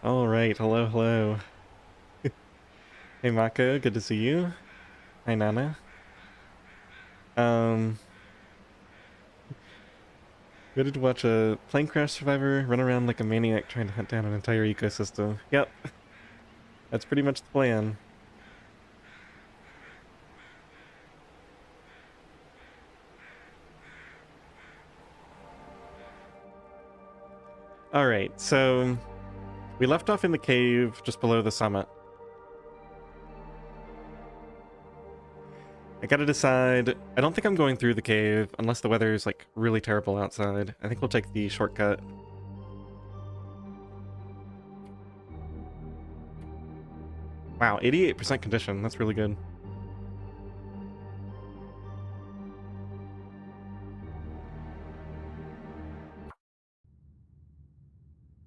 All right, hello, hello. Hey Mako, good to see you. Hi Nana. Um, Ready to watch a plane crash survivor run around like a maniac trying to hunt down an entire ecosystem. Yep, that's pretty much the plan. All right, so we left off in the cave just below the summit. I gotta decide. I don't think I'm going through the cave unless the weather is like really terrible outside. I think we'll take the shortcut. Wow, 88% condition. That's really good.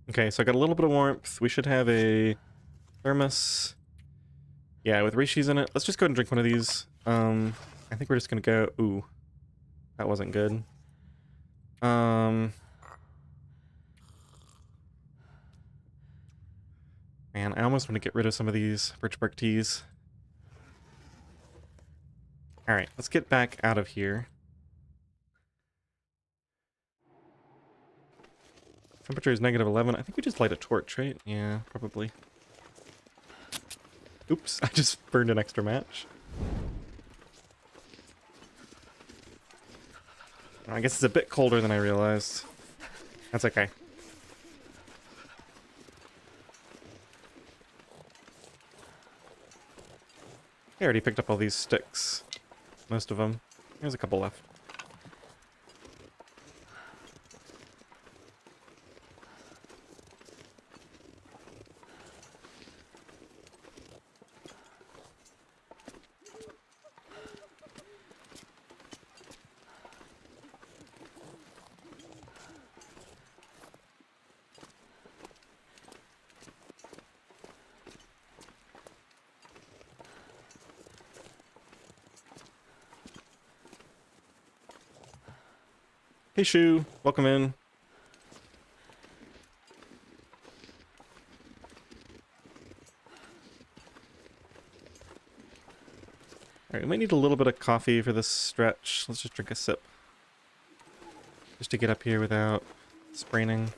Okay, so I got a little bit of warmth. We should have a thermos. Yeah, with Rishi's in it. Let's just go ahead and drink one of these. I think we're just gonna go... Ooh, that wasn't good. Man, I almost want to get rid of some of these birch bark teas. Alright, let's get back out of here. Temperature is negative 11. I think we just light a torch, right? Yeah, probably. Oops, I just burned an extra match. I guess it's a bit colder than I realized. That's okay. I already picked up all these sticks. Most of them. There's a couple left. Hey Shu, welcome in. Alright, we might need a little bit of coffee for this stretch. Let's just drink a sip. Just to get up here without spraining.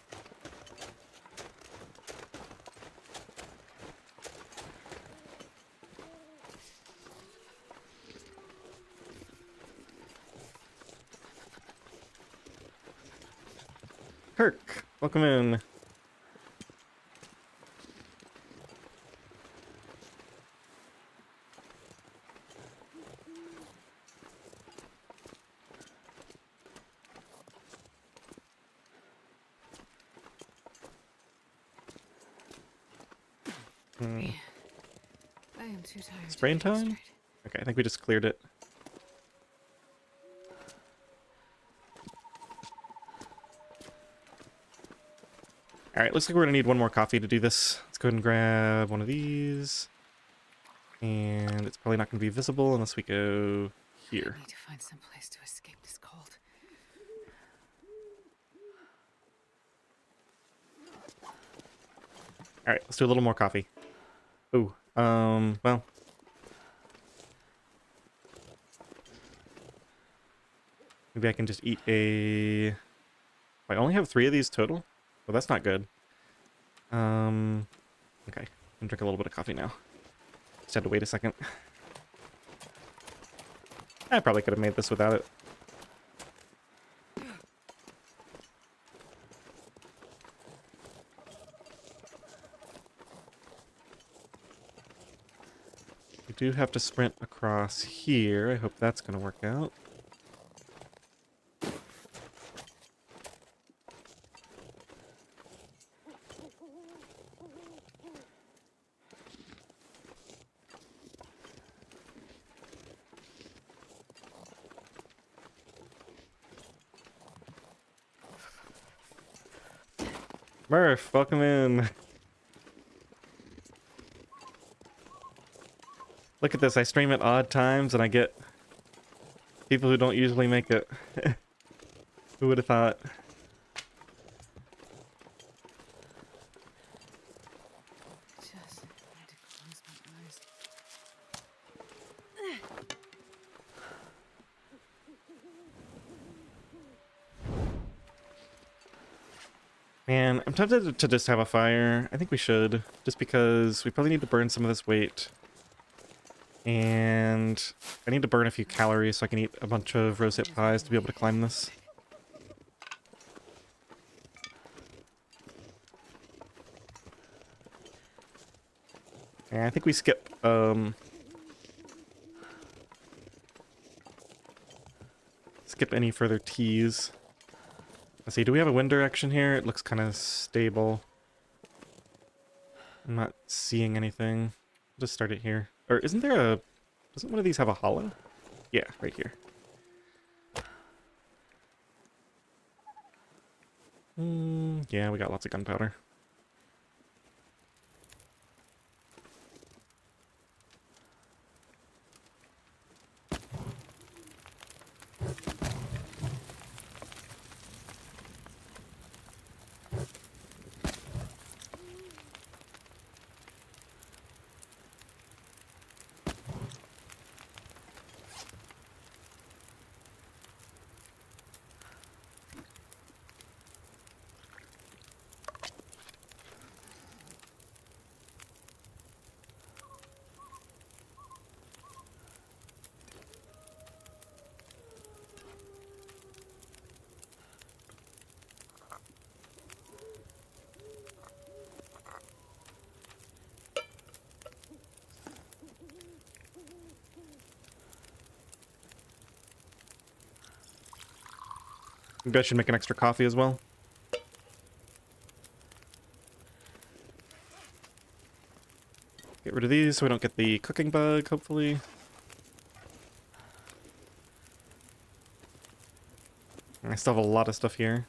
Kirk, welcome in. Man, I am too tired. Sprain time? Okay, I think we just cleared it. Alright, looks like we're gonna need one more coffee to do this. Let's go ahead and grab one of these. And it's probably not gonna be visible unless we go here. I need to find some place to escape this cold. Alright, let's do a little more coffee. Ooh, well. Maybe I can just eat a... I only have 3 of these total? Well, that's not good. Okay. I'm drink a little bit of coffee now. Just had to wait a second. I probably could have made this without it. We do have to sprint across here. I hope that's going to work out. Murph, welcome in. Look at this, I stream at odd times and I get people who don't usually make it. Who would have thought? Man, I'm tempted to just have a fire. I think we should, just because we probably need to burn some of this weight. And I need to burn a few calories so I can eat a bunch of rosehip pies to be able to climb this. Yeah, I think we skip, skip any further teas. Let's see, do we have a wind direction here? It looks kind of stable. I'm not seeing anything. I'll just start it here. Or isn't there a... Doesn't one of these have a hollow? Yeah, right here. Yeah, we got lots of gunpowder. Maybe I should make an extra coffee as well. Get rid of these so we don't get the cooking bug, hopefully. I still have a lot of stuff here.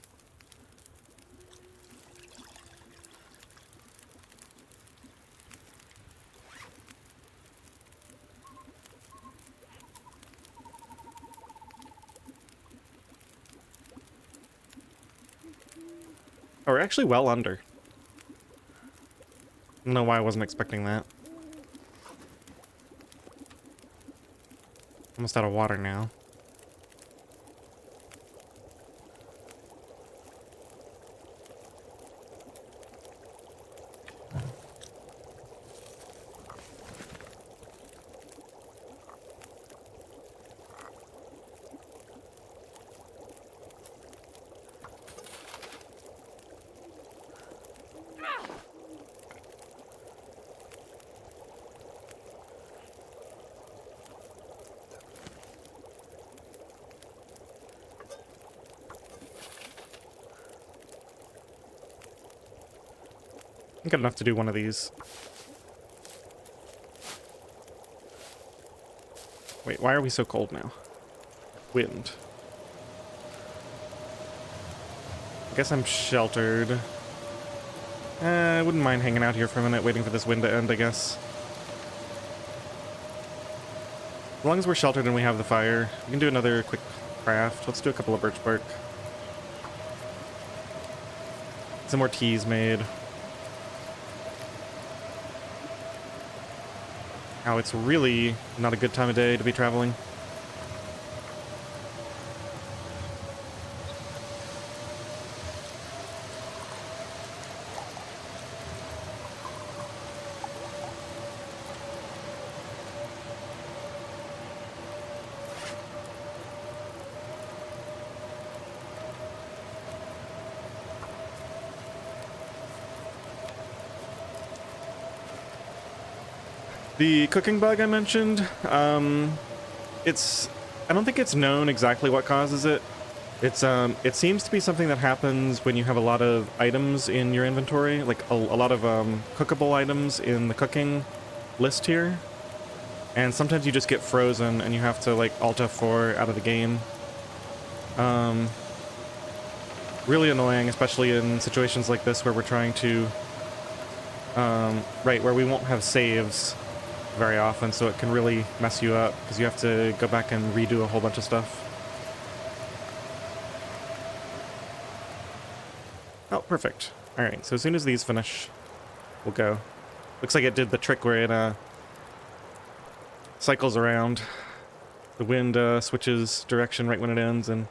Oh, we're actually well under. I don't know why I wasn't expecting that. Almost out of water now. I got enough to do one of these. Wait, why are we so cold now? Wind. I guess I'm sheltered. I wouldn't mind hanging out here for a minute, waiting for this wind to end, I guess. As long as we're sheltered and we have the fire, we can do another quick craft. Let's do a couple of birch bark. Some more teas made. Now it's really not a good time of day to be traveling. The cooking bug I mentioned, it's... I don't think it's known exactly what causes it. It seems to be something that happens when you have a lot of items in your inventory, like a lot of cookable items in the cooking list here. And sometimes you just get frozen and you have to like Alt F4 out of the game. Really annoying, especially in situations like this where we're trying to... right, where we won't have saves very often, so it can really mess you up because you have to go back and redo a whole bunch of stuff. Oh, perfect. Alright, so as soon as these finish, we'll go. Looks like it did the trick where it cycles around. The wind switches direction right when it ends and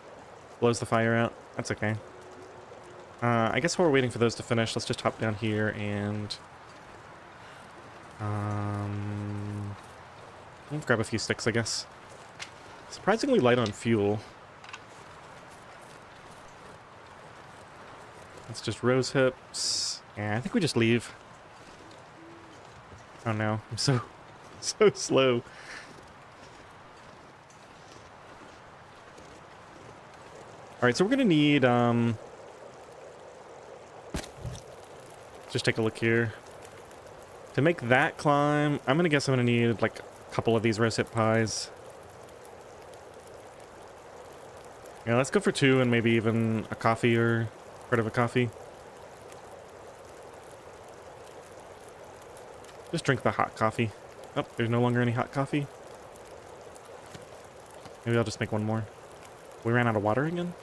blows the fire out. That's okay. I guess while we're waiting for those to finish, let's just hop down here and let's grab a few sticks, I guess. Surprisingly light on fuel. It's just rose hips. Yeah, I think we just leave. Oh no, I'm so slow. Alright, so we're gonna need just take a look here. To make that climb, I'm gonna guess I'm gonna need like a couple of these rosehip pies. Yeah, let's go for 2 and maybe even a coffee or part of a coffee. Just drink the hot coffee. Oh, there's no longer any hot coffee. Maybe I'll just make one more. We ran out of water again?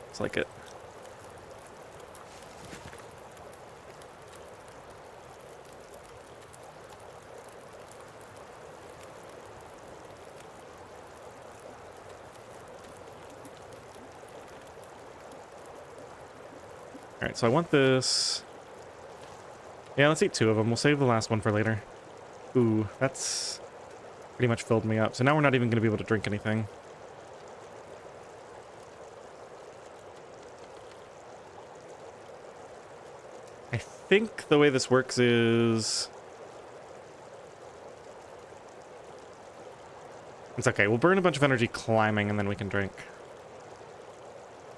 It's like it. Alright, so I want this. Yeah, let's eat 2 of them. We'll save the last one for later. Ooh, that's pretty much filled me up. So now we're not even going to be able to drink anything. I think the way this works is... It's okay. We'll burn a bunch of energy climbing and then we can drink.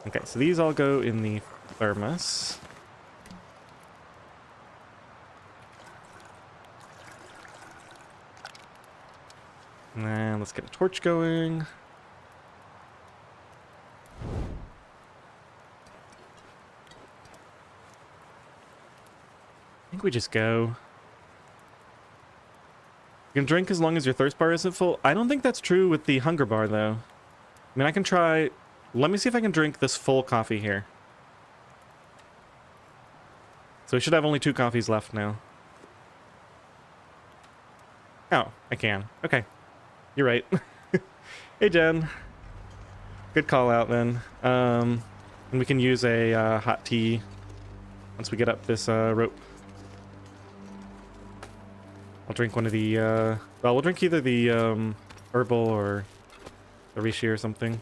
Okay, so these all go in the thermos. And then let's get a torch going. I think we just go. You can drink as long as your thirst bar isn't full. I don't think that's true with the hunger bar, though. I mean, I can try... Let me see if I can drink this full coffee here. So we should have only 2 coffees left now. Oh, I can. Okay. You're right. Hey, Jen. Good call out, then. And we can use a hot tea once we get up this rope. I'll drink one of the, well, we'll drink either the herbal or the reishi or something.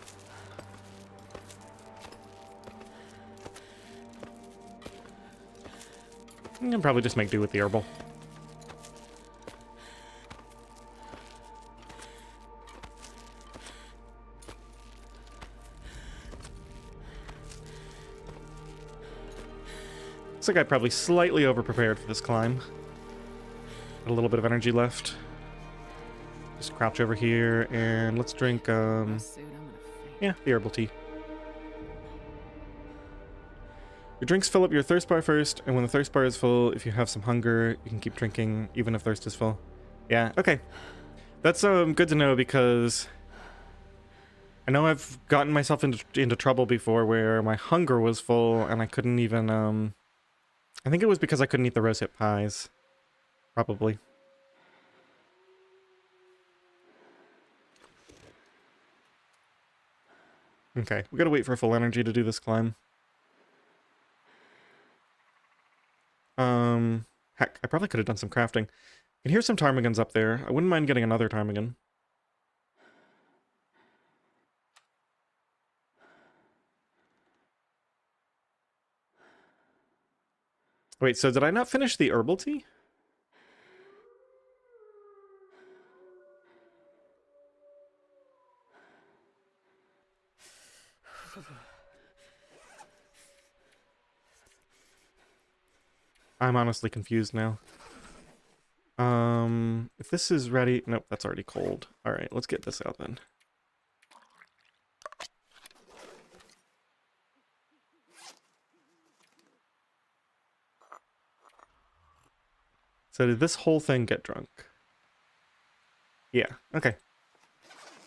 I can probably just make do with the herbal. Looks like I probably slightly over-prepared for this climb. Got a little bit of energy left. Just crouch over here and let's drink, yeah, the herbal tea. Your drinks fill up your thirst bar first, and when the thirst bar is full, if you have some hunger, you can keep drinking even if thirst is full. Yeah, okay. That's good to know because I know I've gotten myself into trouble before where my hunger was full and I couldn't even, I think it was because I couldn't eat the rosehip pies. Probably. Okay, we gotta wait for full energy to do this climb. Heck, I probably could have done some crafting. I can hear some ptarmigans up there. I wouldn't mind getting another ptarmigan. Wait, so did I not finish the herbal tea? I'm honestly confused now. If this is ready... Nope, that's already cold. Alright, let's get this out then. So did this whole thing get drunk? Yeah, okay.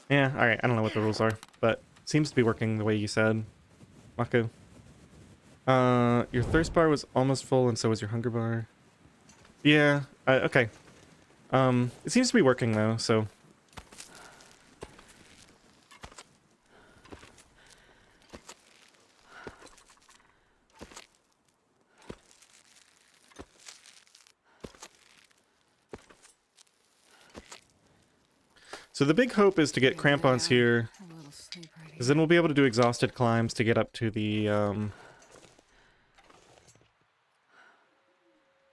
Yeah, alright, I don't know what the rules are, but seems to be working the way you said, Mako. Your thirst bar was almost full and so was your hunger bar. Yeah, okay. It seems to be working though, so... So the big hope is to get crampons here, A little sleep right because then we'll be able to do exhausted climbs to get up to the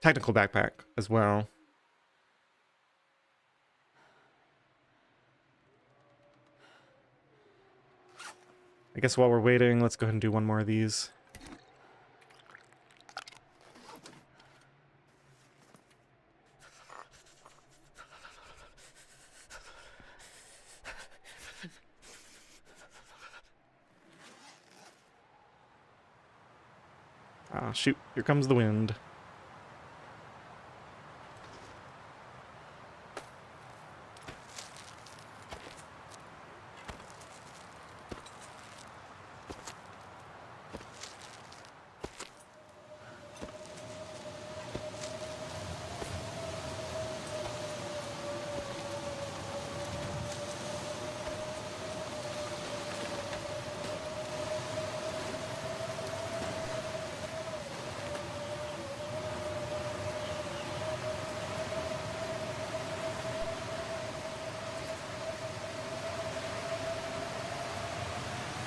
technical backpack as well. I guess while we're waiting, let's go ahead and do one more of these. Ah, shoot, here comes the wind.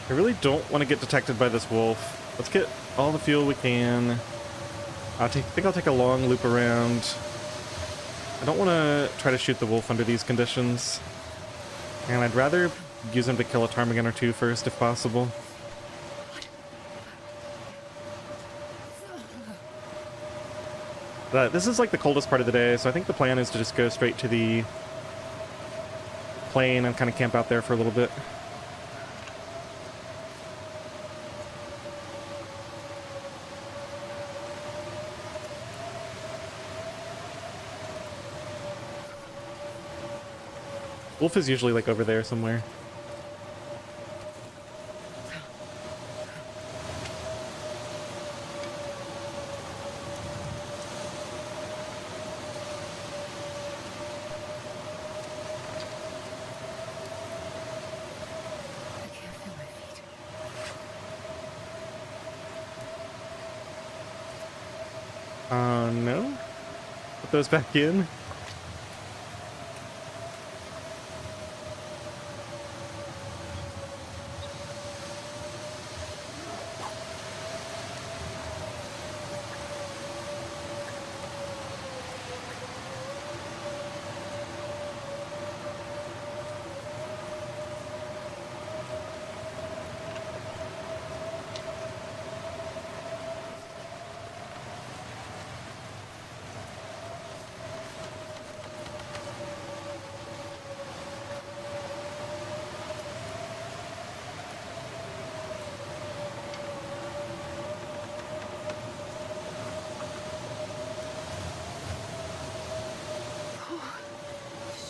I really don't want to get detected by this wolf. Let's get all the fuel we can. I think I'll take a long loop around. I don't want to try to shoot the wolf under these conditions. And I'd rather use him to kill a ptarmigan or two first if possible. But this is like the coldest part of the day, so I think the plan is to just go straight to the plain and kind of camp out there for a little bit. Wolf is usually like over there somewhere. I can't feel my feet. No. Put those back in.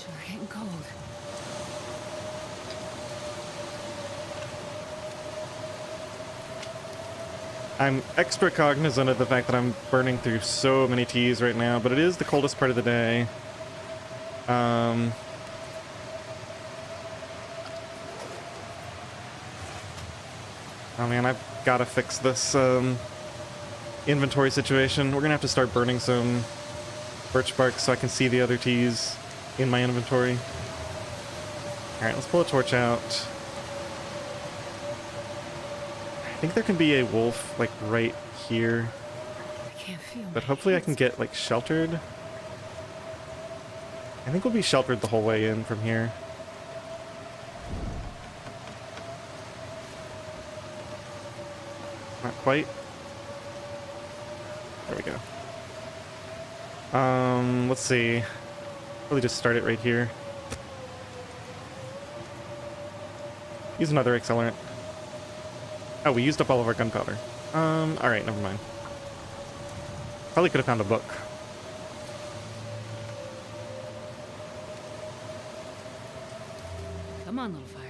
Sure getting cold. I'm extra cognizant of the fact that I'm burning through so many teas right now, but it is the coldest part of the day. Oh man, I've got to fix this inventory situation. We're gonna have to start burning some birch bark so I can see the other teas in my inventory. Alright, let's pull a torch out. I think there can be a wolf, like, right here. I can't feel But my hopefully I hands. can get, like, sheltered. I think we'll be sheltered the whole way in from here. Not quite. There we go. Let's see. Really just start it right here. Use another accelerant. Oh, we used up all of our gunpowder. Alright, never mind. Probably could have found a book. Come on, little fire.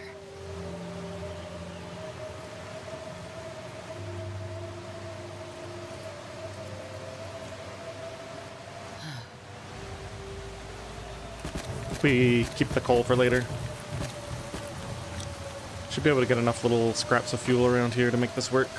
We keep the coal for later. Should be able to get enough little scraps of fuel around here to make this work.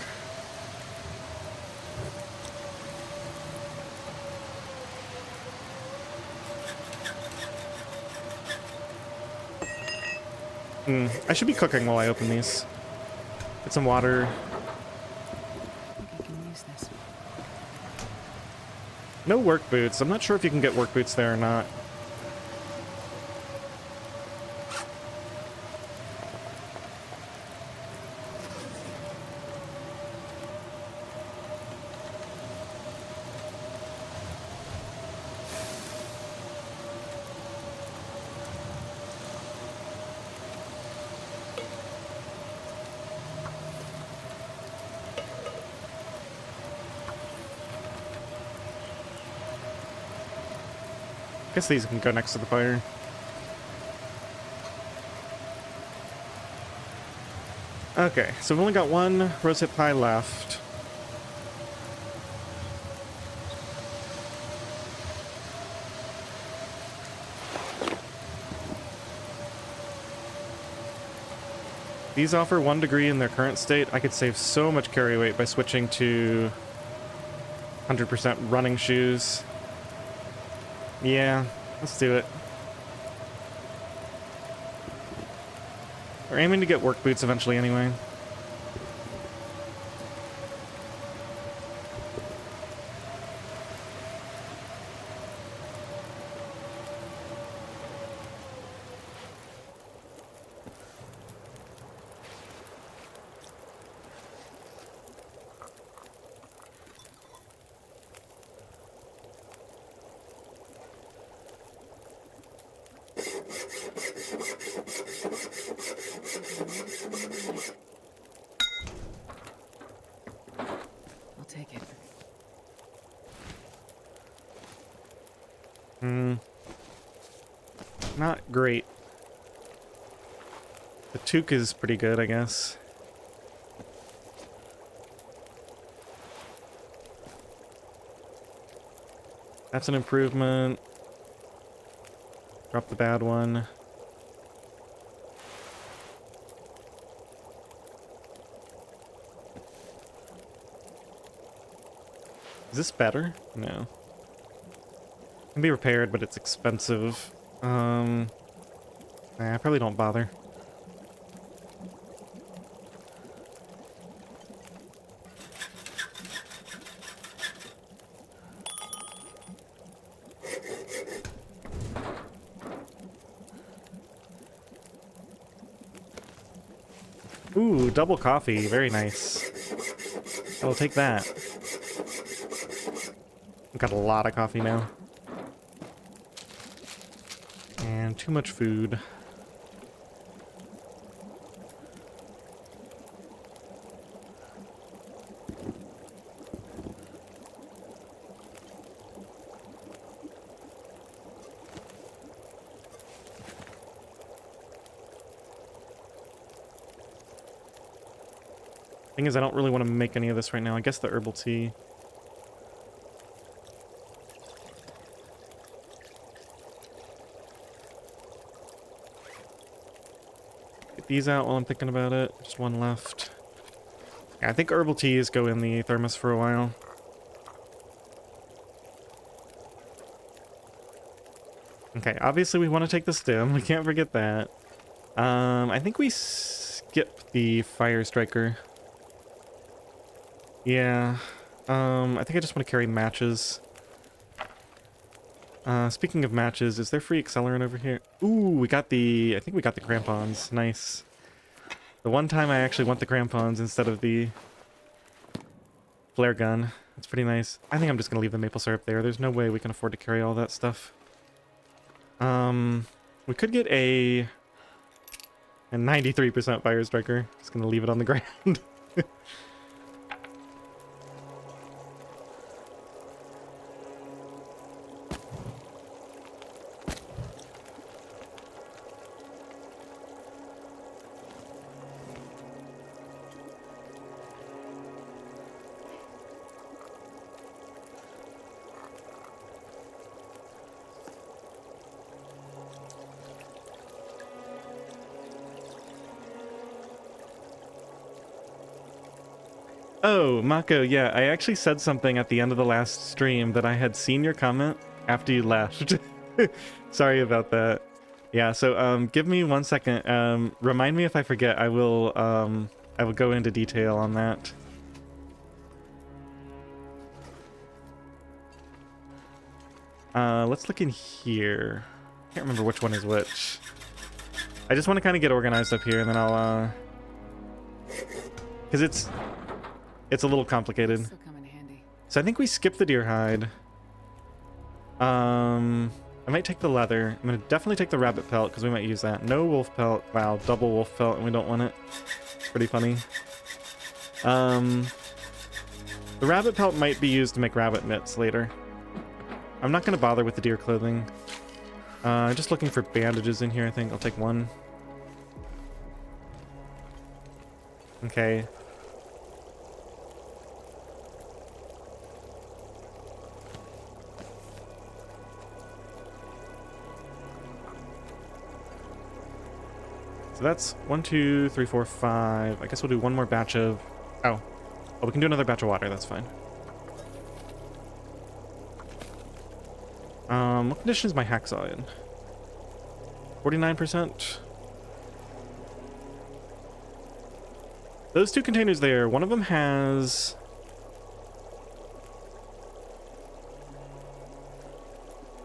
I should be cooking while I open these. Get some water. I think I can use this. No work boots. I'm not sure if you can get work boots there or not. Guess these can go next to the fire. Okay, so we've only got one rosehip pie left. These offer 1 degree in their current state. I could save so much carry weight by switching to 100% running shoes. Yeah, let's do it. We're aiming to get work boots eventually anyway. I'll take it. Not great. The toque is pretty good, I guess. That's an improvement. Drop the bad one. Is this better? No. Can be repaired, but it's expensive. Nah, I probably don't bother. Ooh, double coffee. Very nice. I'll take that. I've got a lot of coffee now. And too much food. Thing is, I don't really want to make any of this right now. I guess the herbal tea. Get these out while I'm thinking about it. Just one left. Yeah, I think herbal teas go in the thermos for a while. Okay, obviously we want to take the stem. We can't forget that. I think we skip the fire striker. Yeah. I think I just want to carry matches. Speaking of matches, is there free accelerant over here? Ooh, we got the... I think we got the crampons. Nice. The one time I actually want the crampons instead of the flare gun. That's pretty nice. I think I'm just going to leave the maple syrup there. There's no way we can afford to carry all that stuff. We could get a 93% fire striker. Just going to leave it on the ground. Oh, Mako, yeah, I actually said something at the end of the last stream that I had seen your comment after you left. Sorry about that. Yeah, so give me 1 second. Remind me if I forget. I will go into detail on that. Let's look in here. Can't remember which one is which. I just want to kind of get organized up here, and then I'll because it's a little complicated. This'll come in handy. So I think we skip the deer hide. I might take the leather. I'm gonna definitely take the rabbit pelt because we might use that. No wolf pelt. Wow, double wolf pelt, and we don't want it. Pretty funny. The rabbit pelt might be used to make rabbit mitts later. I'm not gonna bother with the deer clothing. Just looking for bandages in here. I think I'll take one. Okay. So that's 1, 2, 3, 4, 5. I guess we'll do one more batch of... Oh, we can do another batch of water. That's fine. What condition is my hacksaw in? 49%? Those two containers there, one of them has...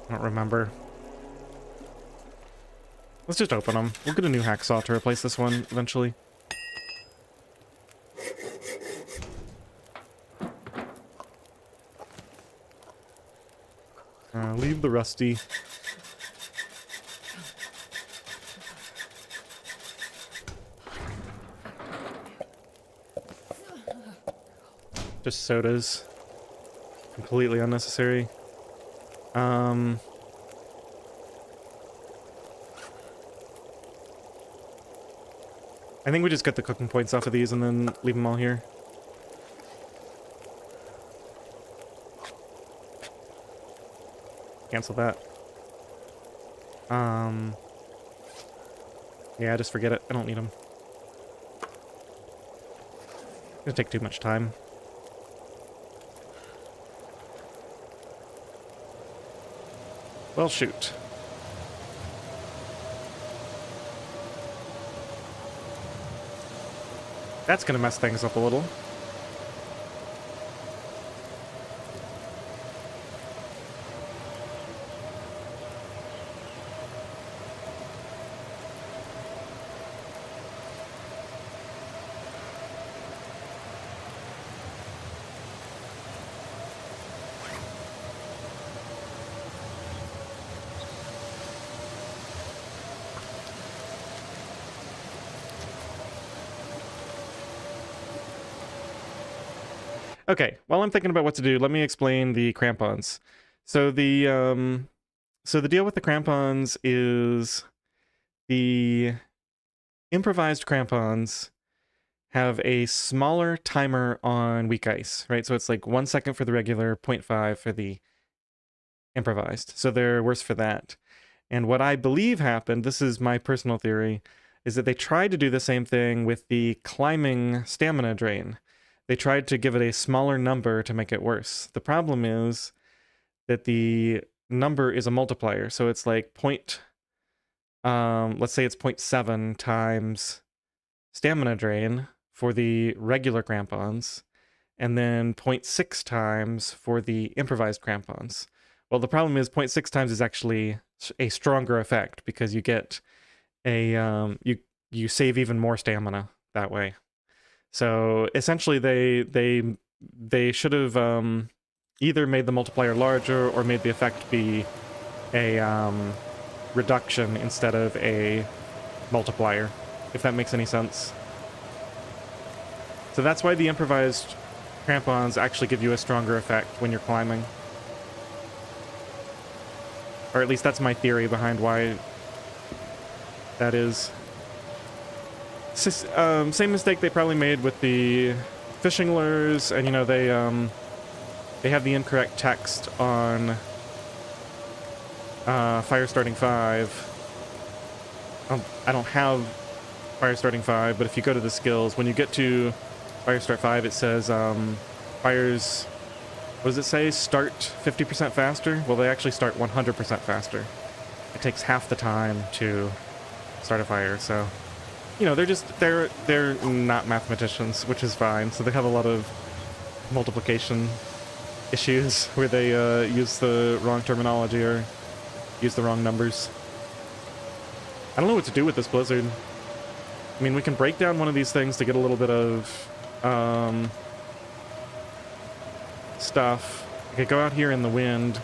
I don't remember. Let's just open them. We'll get a new hacksaw to replace this one eventually. Leave the rusty. Just sodas. Completely unnecessary. I think we just get the cooking points off of these and then leave them all here. Cancel that. Yeah, just forget it. I don't need them. It's gonna take too much time. Well, shoot. That's gonna mess things up a little. Okay, while I'm thinking about what to do, let me explain the crampons. So the deal with the crampons is the improvised crampons have a smaller timer on weak ice, right? So it's like 1 second for the regular, 0.5 for the improvised. So they're worse for that. And what I believe happened, this is my personal theory, is that they tried to do the same thing with the climbing stamina drain. They tried to give it a smaller number to make it worse. The problem is that the number is a multiplier. So it's like let's say it's 0.7 times stamina drain for the regular crampons, and then 0.6 times for the improvised crampons. Well, the problem is 0.6 times is actually a stronger effect because you get a, you save even more stamina that way. So essentially, they should have either made the multiplier larger or made the effect be a reduction instead of a multiplier, if that makes any sense. So that's why the improvised crampons actually give you a stronger effect when you're climbing. Or at least that's my theory behind why that is. Same mistake they probably made with the fishing lures, and you know they have the incorrect text on Fire Starting 5. I don't have Fire Starting 5, but if you go to the skills, when you get to Fire Start 5, it says fires. What does it say? Start 50% faster. Well, they actually start 100% faster, it takes half the time to start a fire. So, you know, they're not mathematicians, which is fine. So they have a lot of multiplication issues where they use the wrong terminology or use the wrong numbers. I don't know what to do with this blizzard. I mean, we can break down one of these things to get a little bit of stuff. We could go out here in the wind.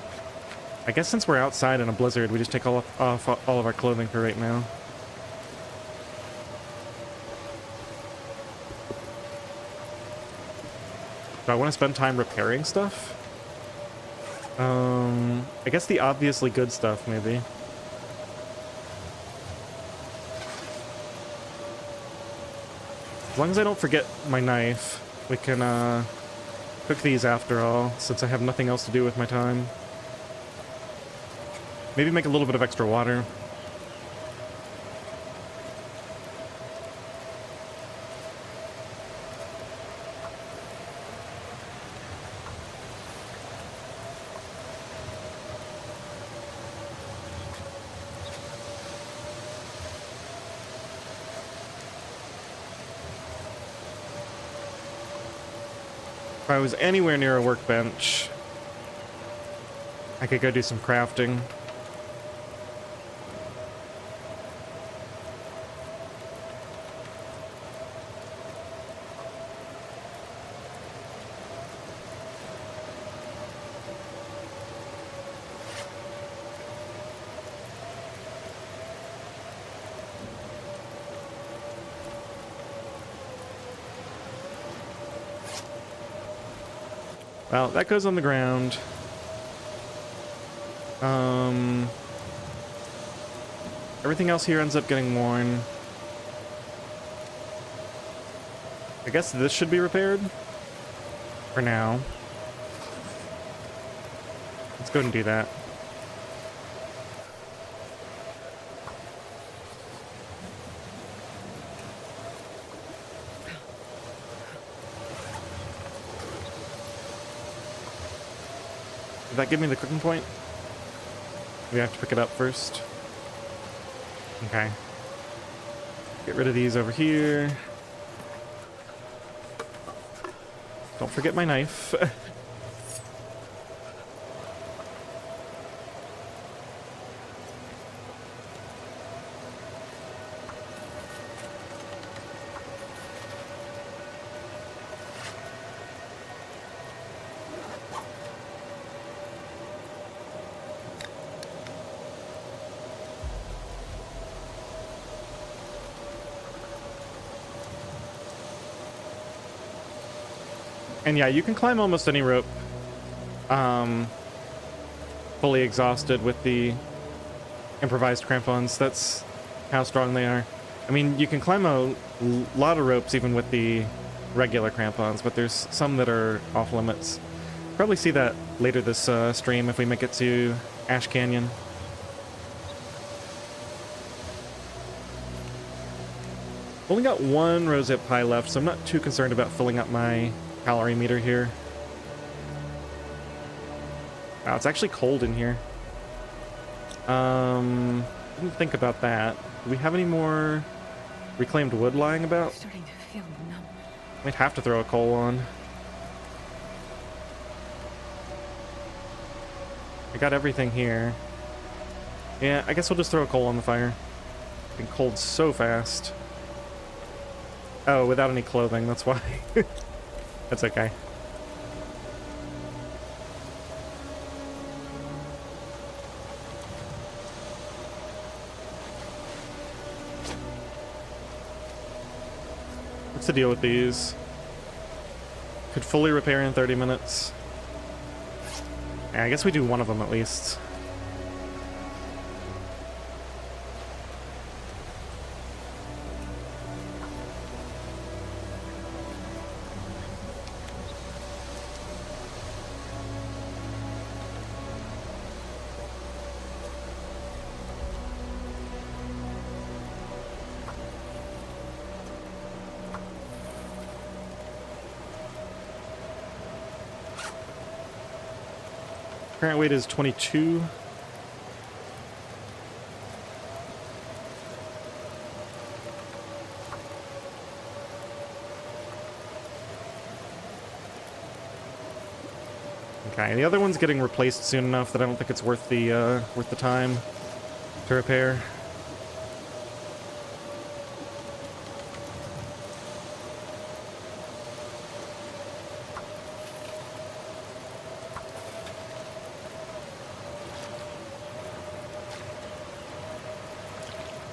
I guess since we're outside in a blizzard, we just take off all of our clothing for right now. Do I want to spend time repairing stuff? I guess the obviously good stuff, maybe. As long as I don't forget my knife, we can cook these after all, since I have nothing else to do with my time. Maybe make a little bit of extra water. If I was anywhere near a workbench, I could go do some crafting. Well, that goes on the ground. Everything else here ends up getting worn. I guess this should be repaired. For now. Let's go ahead and do that. Did that give me the cooking point? We have to pick it up first. Okay. Get rid of these over here. Don't forget my knife. And yeah, you can climb almost any rope fully exhausted with the improvised crampons. That's how strong they are. I mean, you can climb a lot of ropes even with the regular crampons, but there's some that are off limits. Probably see that later this stream if we make it to Ash Canyon. Only got one rosette pie left, so I'm not too concerned about filling up my calorie meter here. Wow, it's actually cold in here. Didn't think about that. Do we have any more reclaimed wood lying about? I'm starting to feel numb. Might have to throw a coal on. I got everything here. Yeah, I guess we'll just throw a coal on the fire. Getting cold so fast. Oh, without any clothing, that's why. That's okay. What's the deal with these? Could fully repair in 30 minutes. Yeah, I guess we do one of them at least. Current weight is 22. Okay, the other one's getting replaced soon enough that I don't think it's worth the time to repair.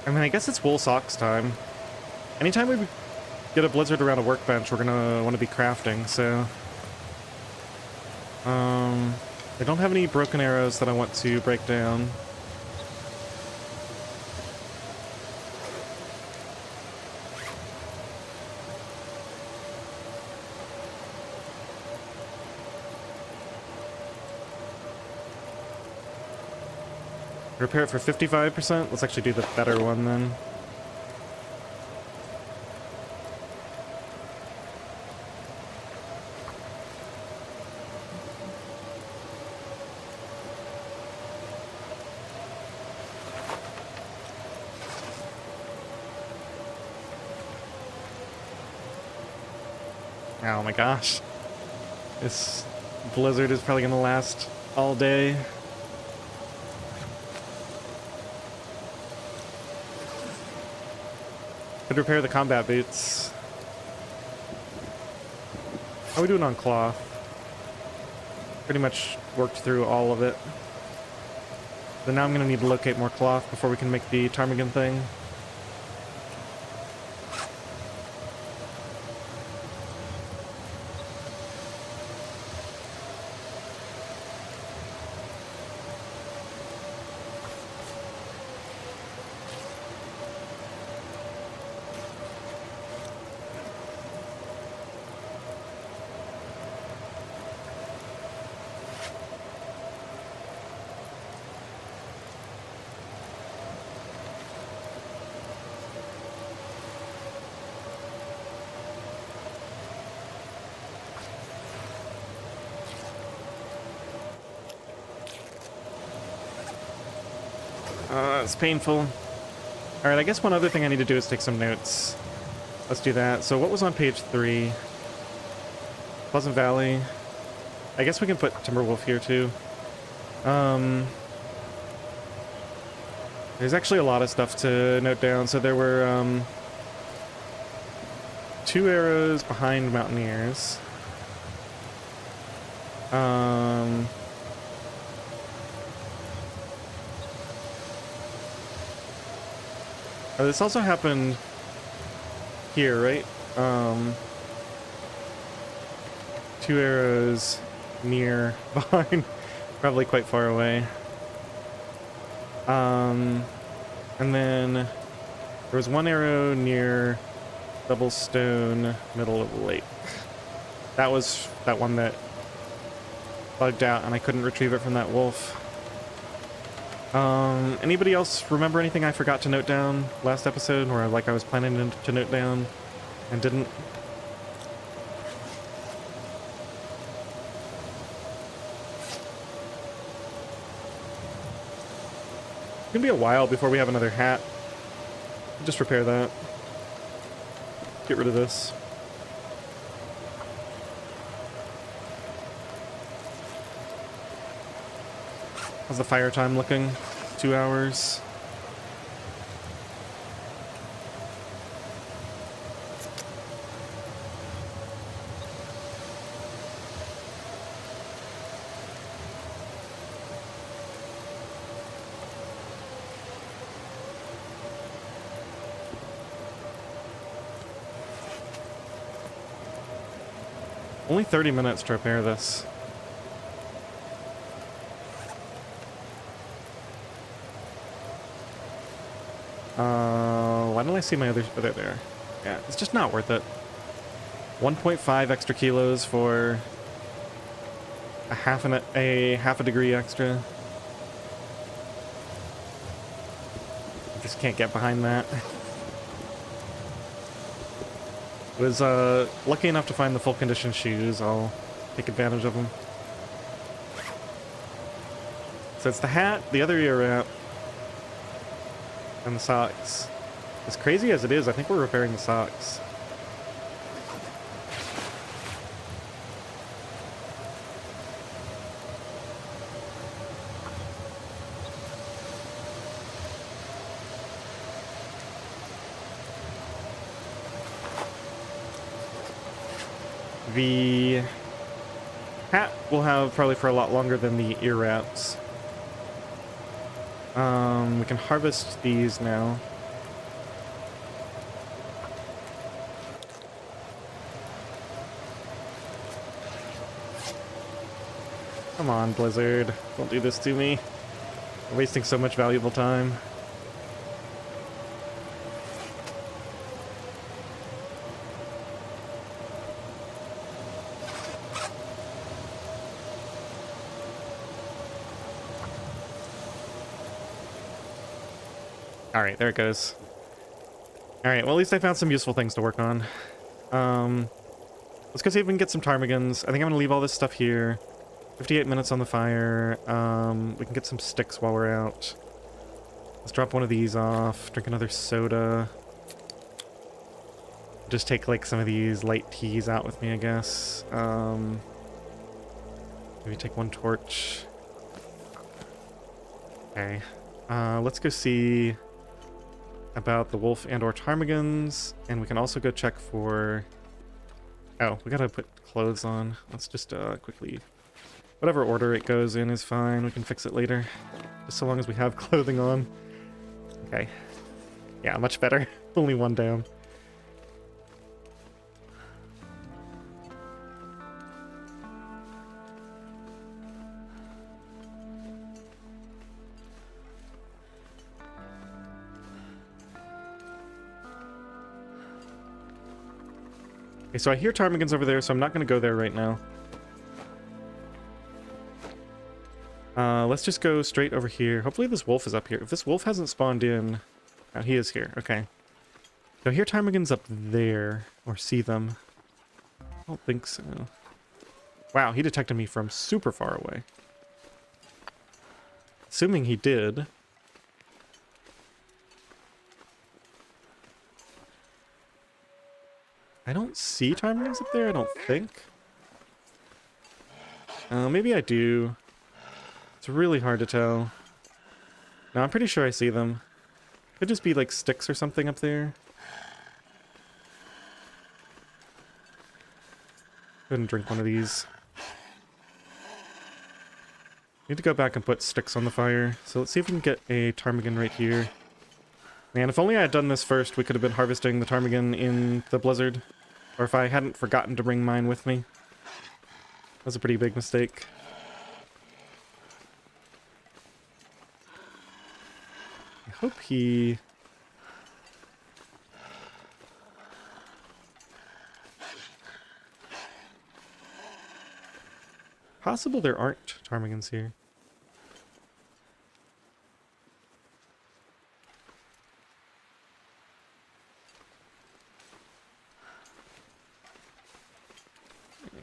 I mean, I guess it's wool socks time. Anytime we get a blizzard around a workbench, we're gonna want to be crafting, so... I don't have any broken arrows that I want to break down. Repair it for 55%? Let's actually do the better one then. Oh my gosh. This blizzard is probably gonna last all day. Could repair the combat boots. How are we doing on cloth? Pretty much worked through all of it. So now I'm gonna need to locate more cloth before we can make the ptarmigan thing. It's painful. Alright, I guess one other thing I need to do is take some notes. Let's do that. So what was on page 3? Pleasant Valley. I guess we can put Timberwolf here too. There's actually a lot of stuff to note down. So there were 2 arrows behind Mountaineers. Oh, this also happened here, right? 2 arrows near behind, probably quite far away. And then there was 1 arrow near Double Stone, middle of the lake. That was that one that bugged out and I couldn't retrieve it from that wolf. Anybody else remember anything I forgot to note down last episode, or like I was planning to note down and didn't? It's gonna be a while before we have another hat. Just repair that. Get rid of this. How's the fire time looking? 2 hours. Only 30 minutes to repair this. Why don't I see my other... Oh, there. Yeah, it's just not worth it. 1.5 extra kilos for a half a degree extra. I just can't get behind that. Was lucky enough to find the full condition shoes. I'll take advantage of them. So it's the hat, the other ear wrap, and the socks. As crazy as it is, I think we're repairing the socks. The hat will have probably for a lot longer than the ear wraps. We can harvest these now. Come on, Blizzard. Don't do this to me. I'm wasting so much valuable time. Alright, there it goes. Alright, well at least I found some useful things to work on. Let's go see if we can get some ptarmigans. I think I'm gonna leave all this stuff here. 58 minutes on the fire. We can get some sticks while we're out. Let's drop one of these off. Drink another soda. Just take like some of these light teas out with me, I guess. Maybe take one torch. Okay. Let's go see about the wolf and or ptarmigans, and we can also go check for... Oh, we gotta put clothes on. Let's just quickly... Whatever order it goes in is fine. We can fix it later. Just so long as we have clothing on. Okay. Yeah, much better. Only one down. Okay, so I hear ptarmigans over there, so I'm not going to go there right now. Let's just go straight over here. Hopefully this wolf is up here. If this wolf hasn't spawned in... Oh, he is here. Okay. So I hear ptarmigans up there. Or see them. I don't think so. Wow, he detected me from super far away. Assuming he did. I don't see ptarmigans up there, I don't think. Maybe I do. It's really hard to tell. No, I'm pretty sure I see them. Could just be like sticks or something up there. Go ahead and drink one of these. Need to go back and put sticks on the fire. So let's see if we can get a ptarmigan right here. Man, if only I had done this first, we could have been harvesting the ptarmigan in the blizzard. Or if I hadn't forgotten to bring mine with me. That was a pretty big mistake. I hope he... Possible there aren't ptarmigans here.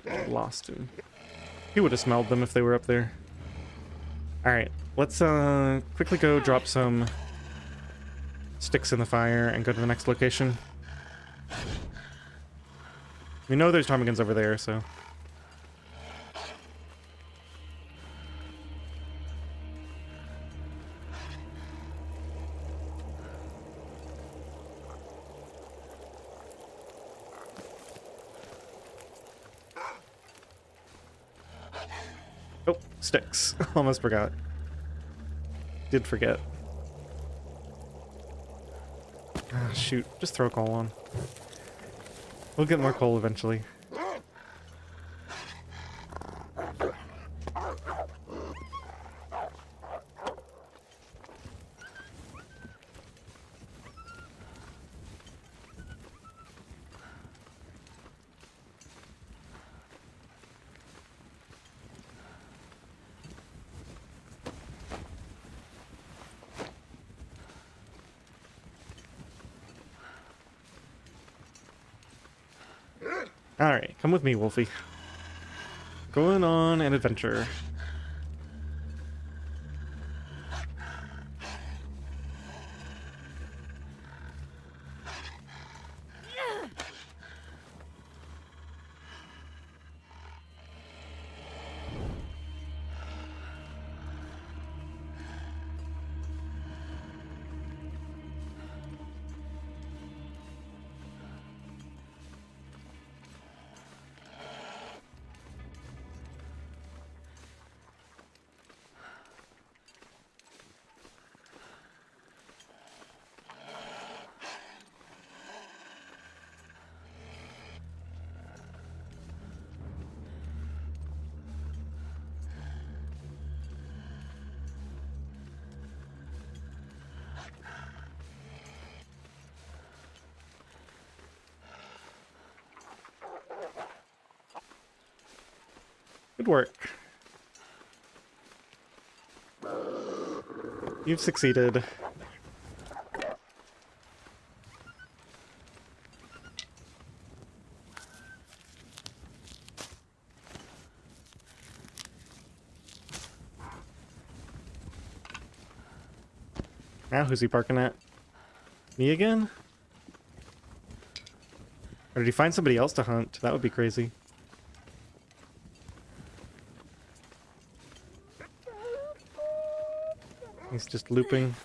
I lost him. He would have smelled them if they were up there. Alright, let's quickly go drop some sticks in the fire and go to the next location. We know there's ptarmigans over there, so... Oh, sticks. Almost forgot. Did forget. Ah, shoot. Just throw coal on. We'll get more coal eventually. Alright, come with me, Wolfie. Going on an adventure. Good work. You've succeeded. Now who's he barking at? Me again? Or did he find somebody else to hunt? That would be crazy. He's just looping.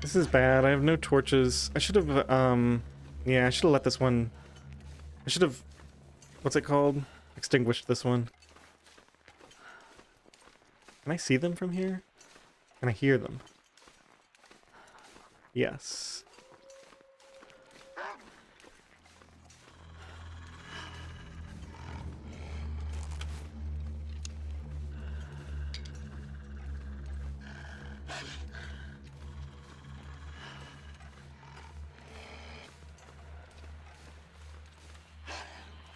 This is bad. I have no torches. I should have, yeah, I should have let this one... I should have... What's it called? Extinguished this one. Can I see them from here? Can I hear them? Yes.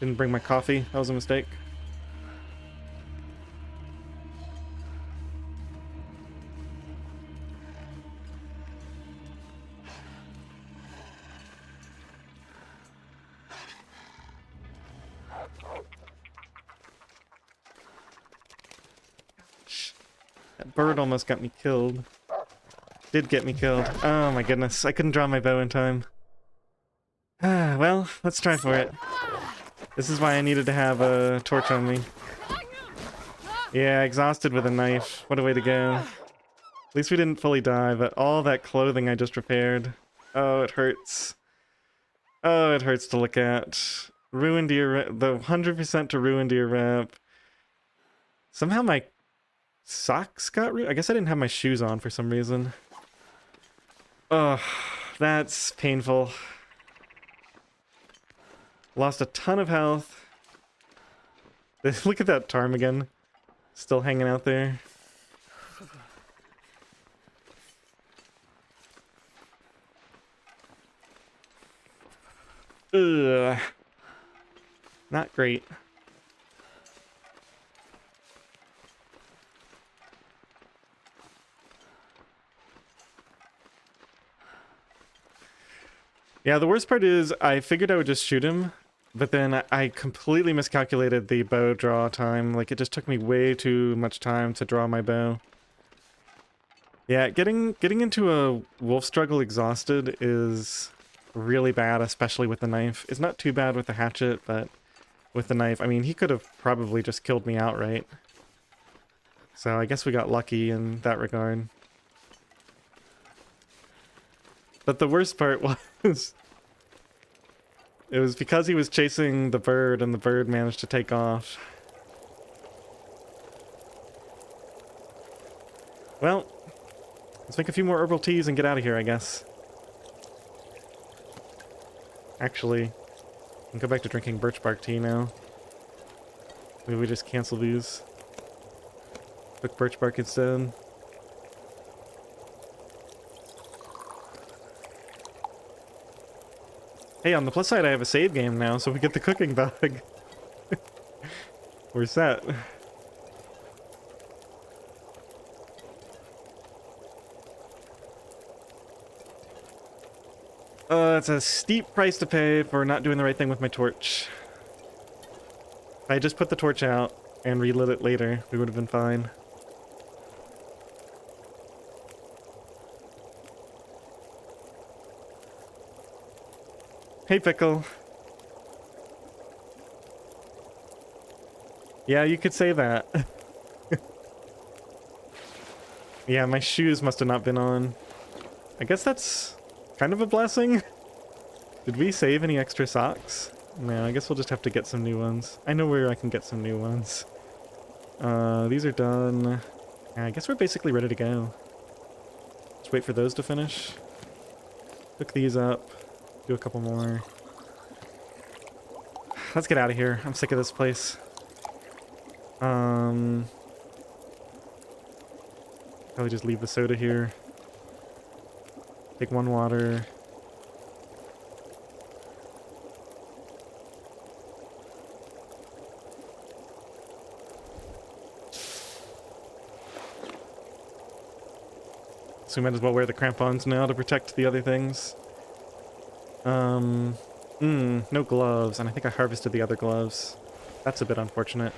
Didn't bring my coffee. That was a mistake. That bird almost got me killed. Did get me killed. Oh my goodness. I couldn't draw my bow in time. Ah, well, let's try for it. This is why I needed to have a torch on me. Yeah, exhausted with a knife. What a way to go. At least we didn't fully die, but all that clothing I just repaired. Oh, it hurts. Oh, it hurts to look at. Ruined ear, the 100% to ruined ear wrap. Somehow my socks got ruined. I guess I didn't have my shoes on for some reason. Oh, that's painful. Lost a ton of health. Look at that ptarmigan. Still hanging out there. Ugh. Not great. Yeah, the worst part is I figured I would just shoot him, but then I completely miscalculated the bow draw time. Like, it just took me way too much time to draw my bow. Yeah, getting into a wolf struggle exhausted is really bad, especially with the knife. It's not too bad with the hatchet, but with the knife, I mean, he could have probably just killed me outright. So I guess we got lucky in that regard. But the worst part was... it was because he was chasing the bird, and the bird managed to take off. Well, let's make a few more herbal teas and get out of here, I guess. Actually, I'll go back to drinking birch bark tea now. Maybe we just cancel these. Cook birch bark instead. Hey, on the plus side, I have a save game now, so we get the cooking bug. We're set. It's a steep price to pay for not doing the right thing with my torch. If I just put the torch out and relit it later, we would have been fine. Hey, Pickle. Yeah, you could say that. Yeah, my shoes must have not been on. I guess that's kind of a blessing. Did we save any extra socks? No, I guess we'll just have to get some new ones. I know where I can get some new ones. These are done. Yeah, I guess we're basically ready to go. Just wait for those to finish. Hook these up. Do a couple more. Let's get out of here. I'm sick of this place. Probably just leave the soda here. Take one water. So we might as well wear the crampons now to protect the other things. No gloves, and I think I harvested the other gloves. That's a bit unfortunate.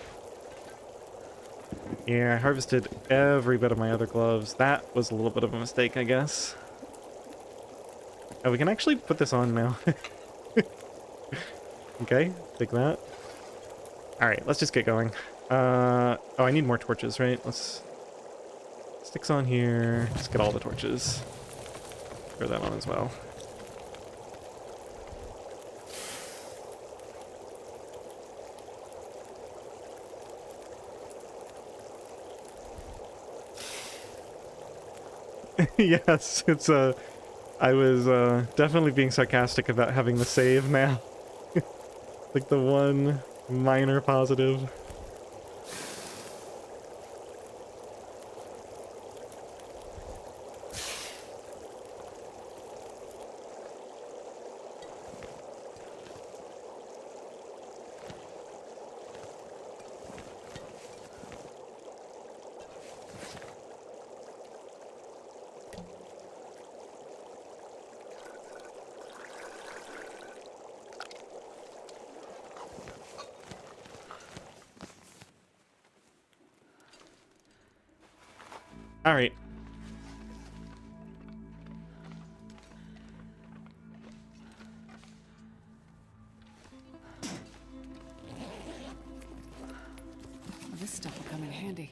Yeah, I harvested every bit of my other gloves. That was a little bit of a mistake, I guess. Oh, we can actually put this on now. Okay, take that. Alright, let's just get going. Oh, I need more torches, right? Let's... Sticks on here. Let's get all the torches. Throw that on as well. Yes, it's I was definitely being sarcastic about having the save now. Like the one minor positive. All right. Well, this stuff will come in handy.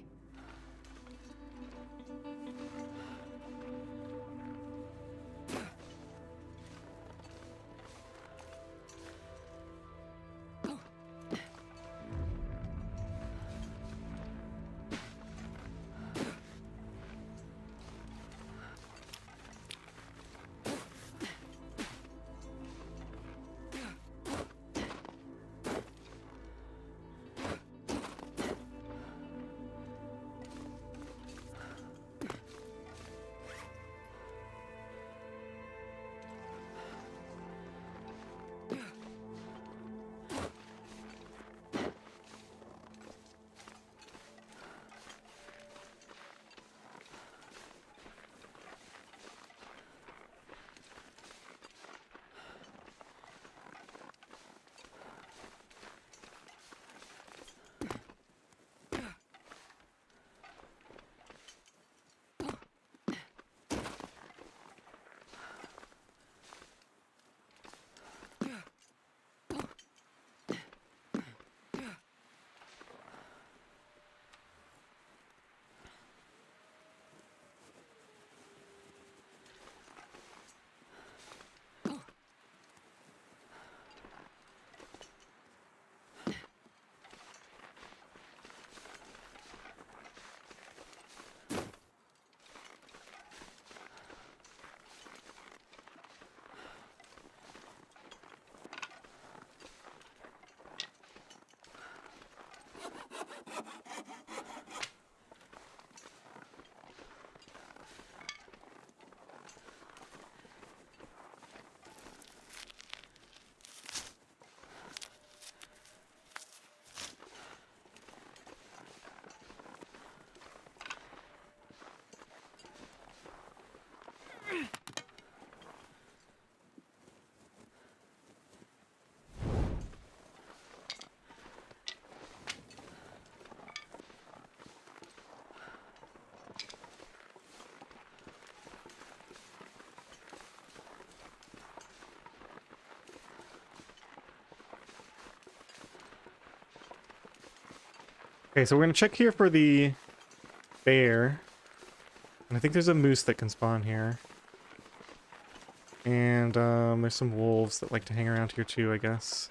Okay, so we're gonna check here for the bear. And I think there's a moose that can spawn here. And there's some wolves that like to hang around here too, I guess.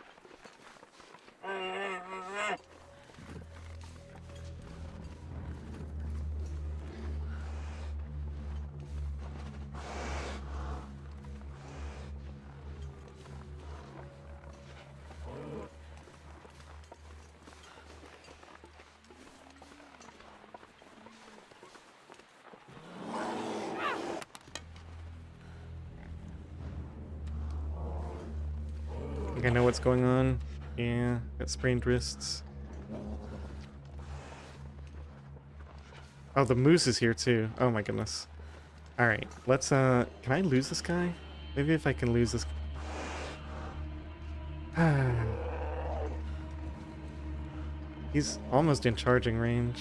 I think I know what's going on. Yeah, got sprained wrists. Oh, the moose is here too. Oh my goodness. Alright, let's can I lose this guy? Maybe if I can lose this. He's almost in charging range.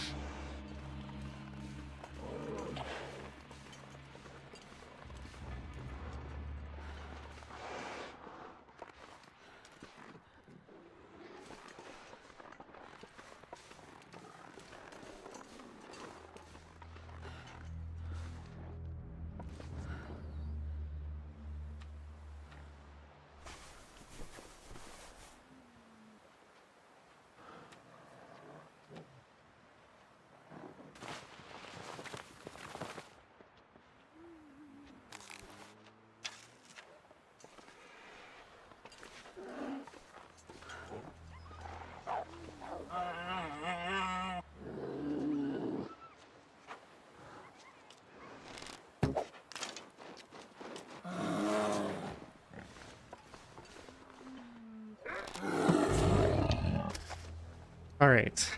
Alright.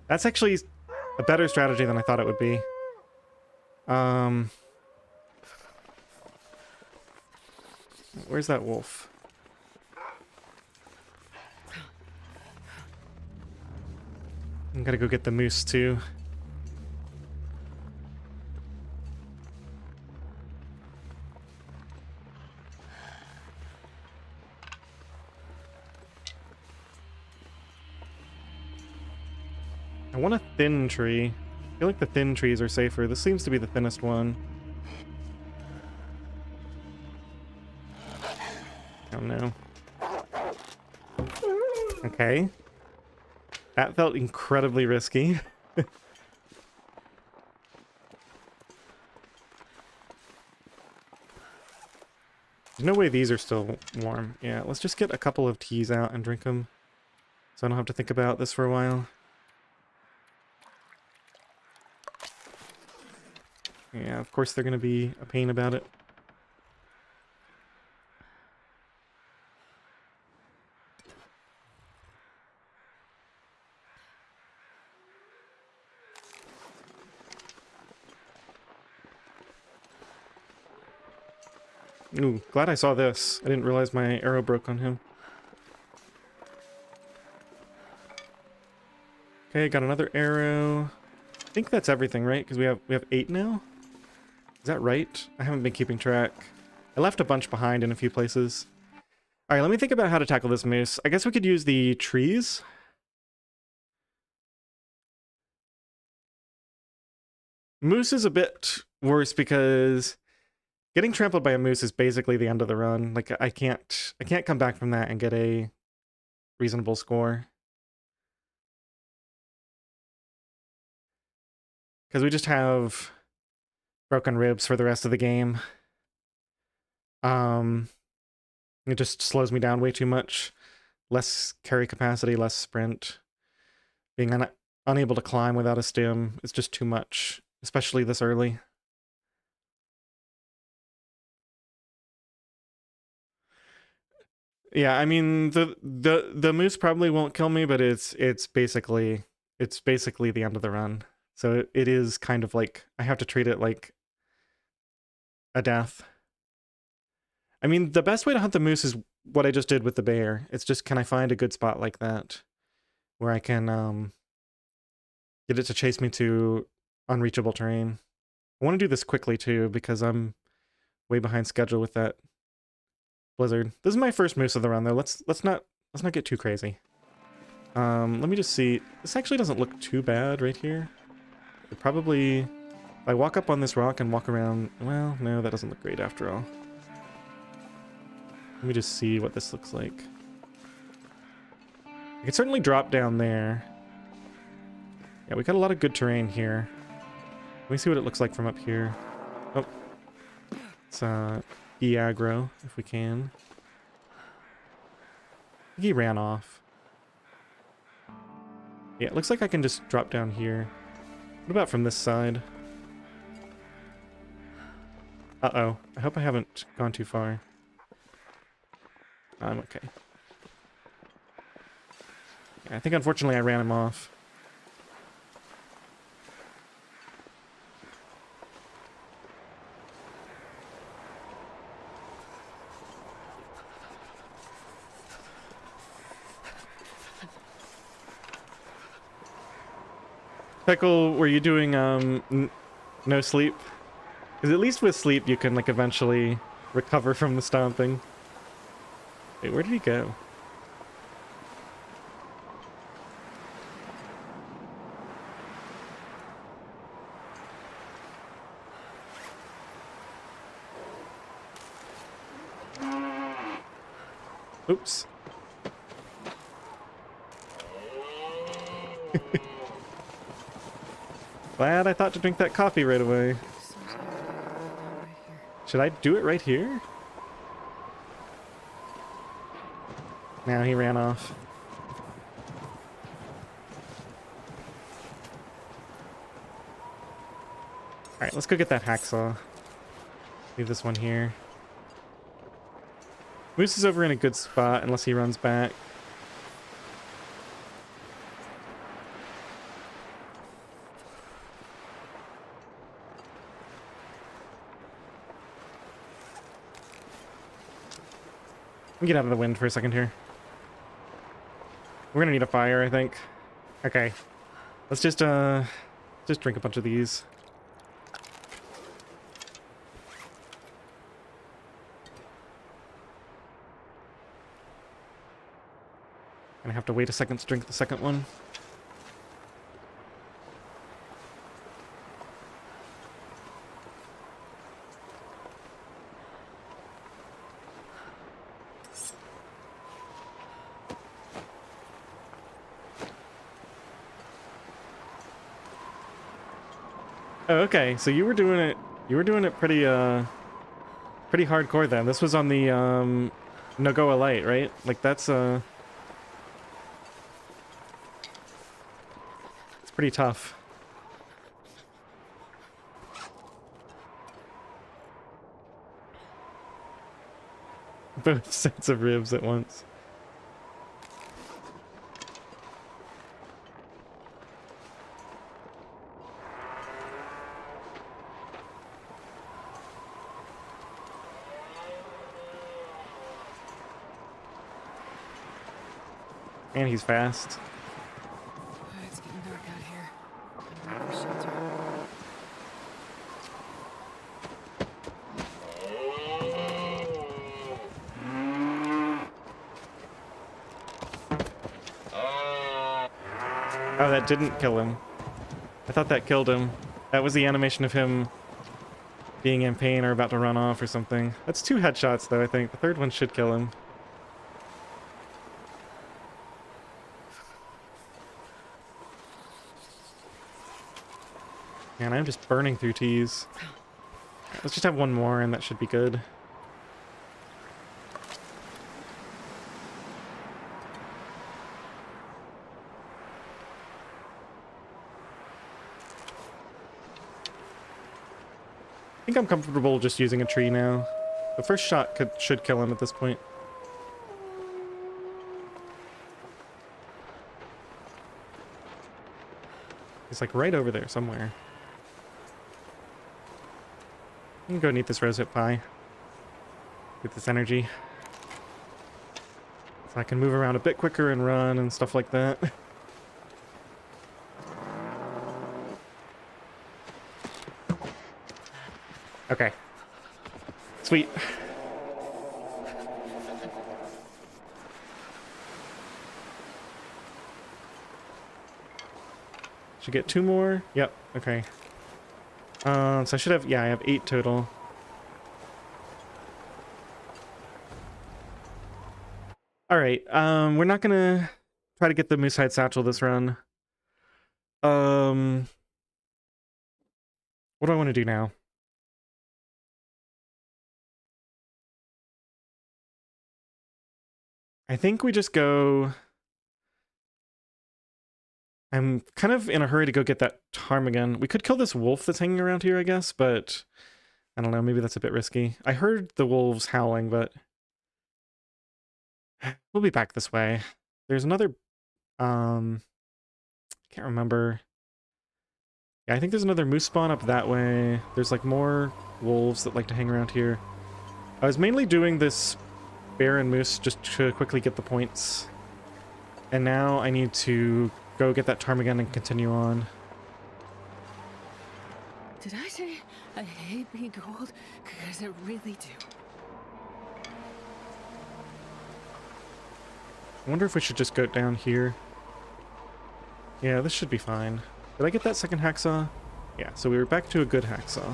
That's actually a better strategy than I thought it would be. Where's that wolf? I'm gonna go get the moose too. I want a thin tree. I feel like the thin trees are safer. This seems to be the thinnest one. Oh no. Okay. That felt incredibly risky. There's no way these are still warm. Yeah, let's just get a couple of teas out and drink them. So I don't have to think about this for a while. Yeah, of course they're going to be a pain about it. Ooh, glad I saw this. I didn't realize my arrow broke on him. Okay, got another arrow. I think that's everything, right? Because we have 8 now? Is that right? I haven't been keeping track. I left a bunch behind in a few places. Alright, let me think about how to tackle this moose. I guess we could use the trees. Moose is a bit worse because getting trampled by a moose is basically the end of the run. Like I can't come back from that and get a reasonable score. Because we just have broken ribs for the rest of the game. It just slows me down way too much. Less carry capacity, less sprint. Being unable to climb without a stim is just too much, especially this early. Yeah, I mean the moose probably won't kill me, but it's basically the end of the run. So it is kind of like I have to treat it like a death. I mean, the best way to hunt the moose is what I just did with the bear. It's just, can I find a good spot like that where I can get it to chase me to unreachable terrain. I want to do this quickly too because I'm way behind schedule with that blizzard. This is my first moose of the run though. Let's not get too crazy. Let me just see. This actually doesn't look too bad right here. It probably... If I walk up on this rock and walk around... Well, no, that doesn't look great after all. Let me just see what this looks like. I could certainly drop down there. Yeah, we got a lot of good terrain here. Let me see what it looks like from up here. Oh. Let's be aggro if we can. I think he ran off. Yeah, it looks like I can just drop down here. What about from this side? Uh-oh. I hope I haven't gone too far. I'm okay. Yeah, I think unfortunately I ran him off. Pickle, were you doing no sleep? Because at least with sleep you can like eventually recover from the stomping. Wait, where did he go? Oops. Glad I thought to drink that coffee right away. Should I do it right here? Now he ran off. Alright, let's go get that hacksaw. Leave this one here. Moose is over in a good spot unless he runs back. Let me get out of the wind for a second here. We're gonna need a fire, I think. Okay. Let's just drink a bunch of these. Gonna have to wait a second to drink the second one. Oh, okay. So you were doing it pretty pretty hardcore then. This was on the Nogoa Light, right? Like that's it's pretty tough. Both sets of ribs at once. And he's fast. It's getting dark out here. I'm ready for shelter. Oh, that didn't kill him. I thought that killed him. That was the animation of him being in pain or about to run off or something. That's 2 headshots though, I think. The third one should kill him. Man, I'm just burning through teas. Let's just have one more and that should be good. I think I'm comfortable just using a tree now. The first shot should kill him at this point. He's like right over there somewhere. I can go and eat this rosehip pie. Get this energy. So I can move around a bit quicker and run and stuff like that. Okay. Sweet. Should get 2 more. Yep, okay. So I should have, yeah, I have 8 total. Alright, we're not gonna try to get the moose hide satchel this run. What do I want to do now? I think we just go... I'm kind of in a hurry to go get that ptarmigan. We could kill this wolf that's hanging around here, I guess, but... I don't know, maybe that's a bit risky. I heard the wolves howling, but... We'll be back this way. There's another... I can't remember. Yeah, I think there's another moose spawn up that way. There's like more wolves that like to hang around here. I was mainly doing this bear and moose just to quickly get the points. And now I need to go get that ptarmigan and continue on. Did I say I hate being cold? Because I really do. I wonder if we should just go down here. Yeah, this should be fine. Did I get that second hacksaw? Yeah, so we were back to a good hacksaw.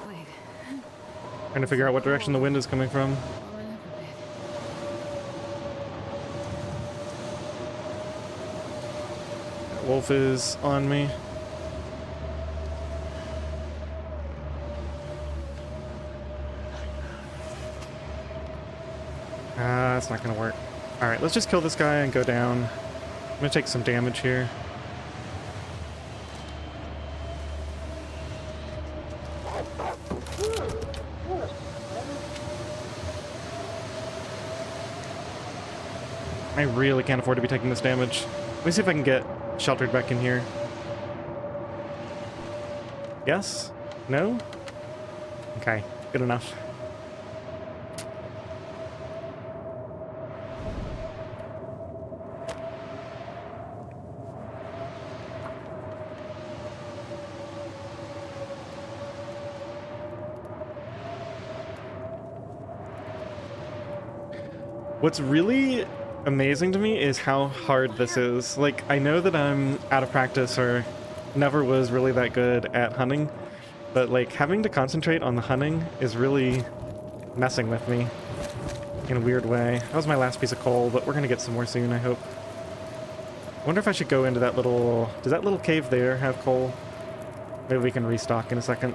Wait. Trying to figure out what direction the wind is coming from. Warm up a bit. That wolf is on me. That's not gonna work. Alright, let's just kill this guy and go down. I'm gonna take some damage here. I really can't afford to be taking this damage. Let me see if I can get sheltered back in here. Yes? No? Okay, good enough. What's really amazing to me is how hard this is. Like, I know that I'm out of practice or never was really that good at hunting, but like having to concentrate on the hunting is really messing with me in a weird way. That was my last piece of coal, but we're gonna get some more soon, I hope. I wonder if I should go into that little... Does that little cave there have coal? Maybe we can restock in a second.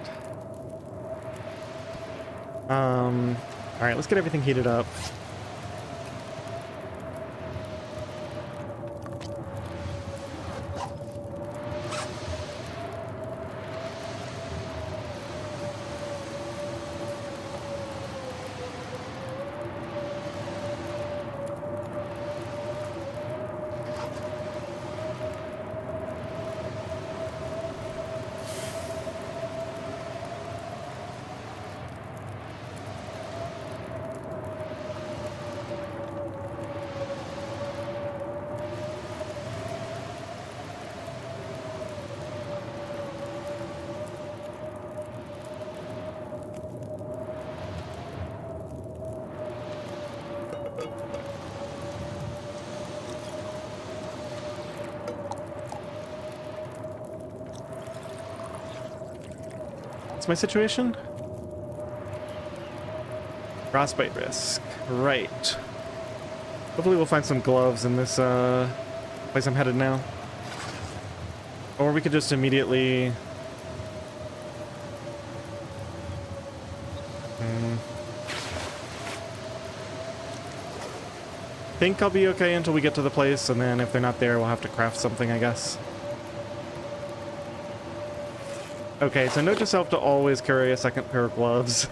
Alright, let's get everything heated up. What's my situation? Frostbite risk. Right. Hopefully we'll find some gloves in this place I'm headed now. Or we could just immediately... think I'll be okay until we get to the place, and then if they're not there, we'll have to craft something, I guess. Okay, so note yourself to always carry a second pair of gloves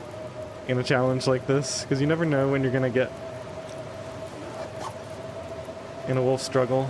in a challenge like this, because you never know when you're gonna get in a wolf struggle.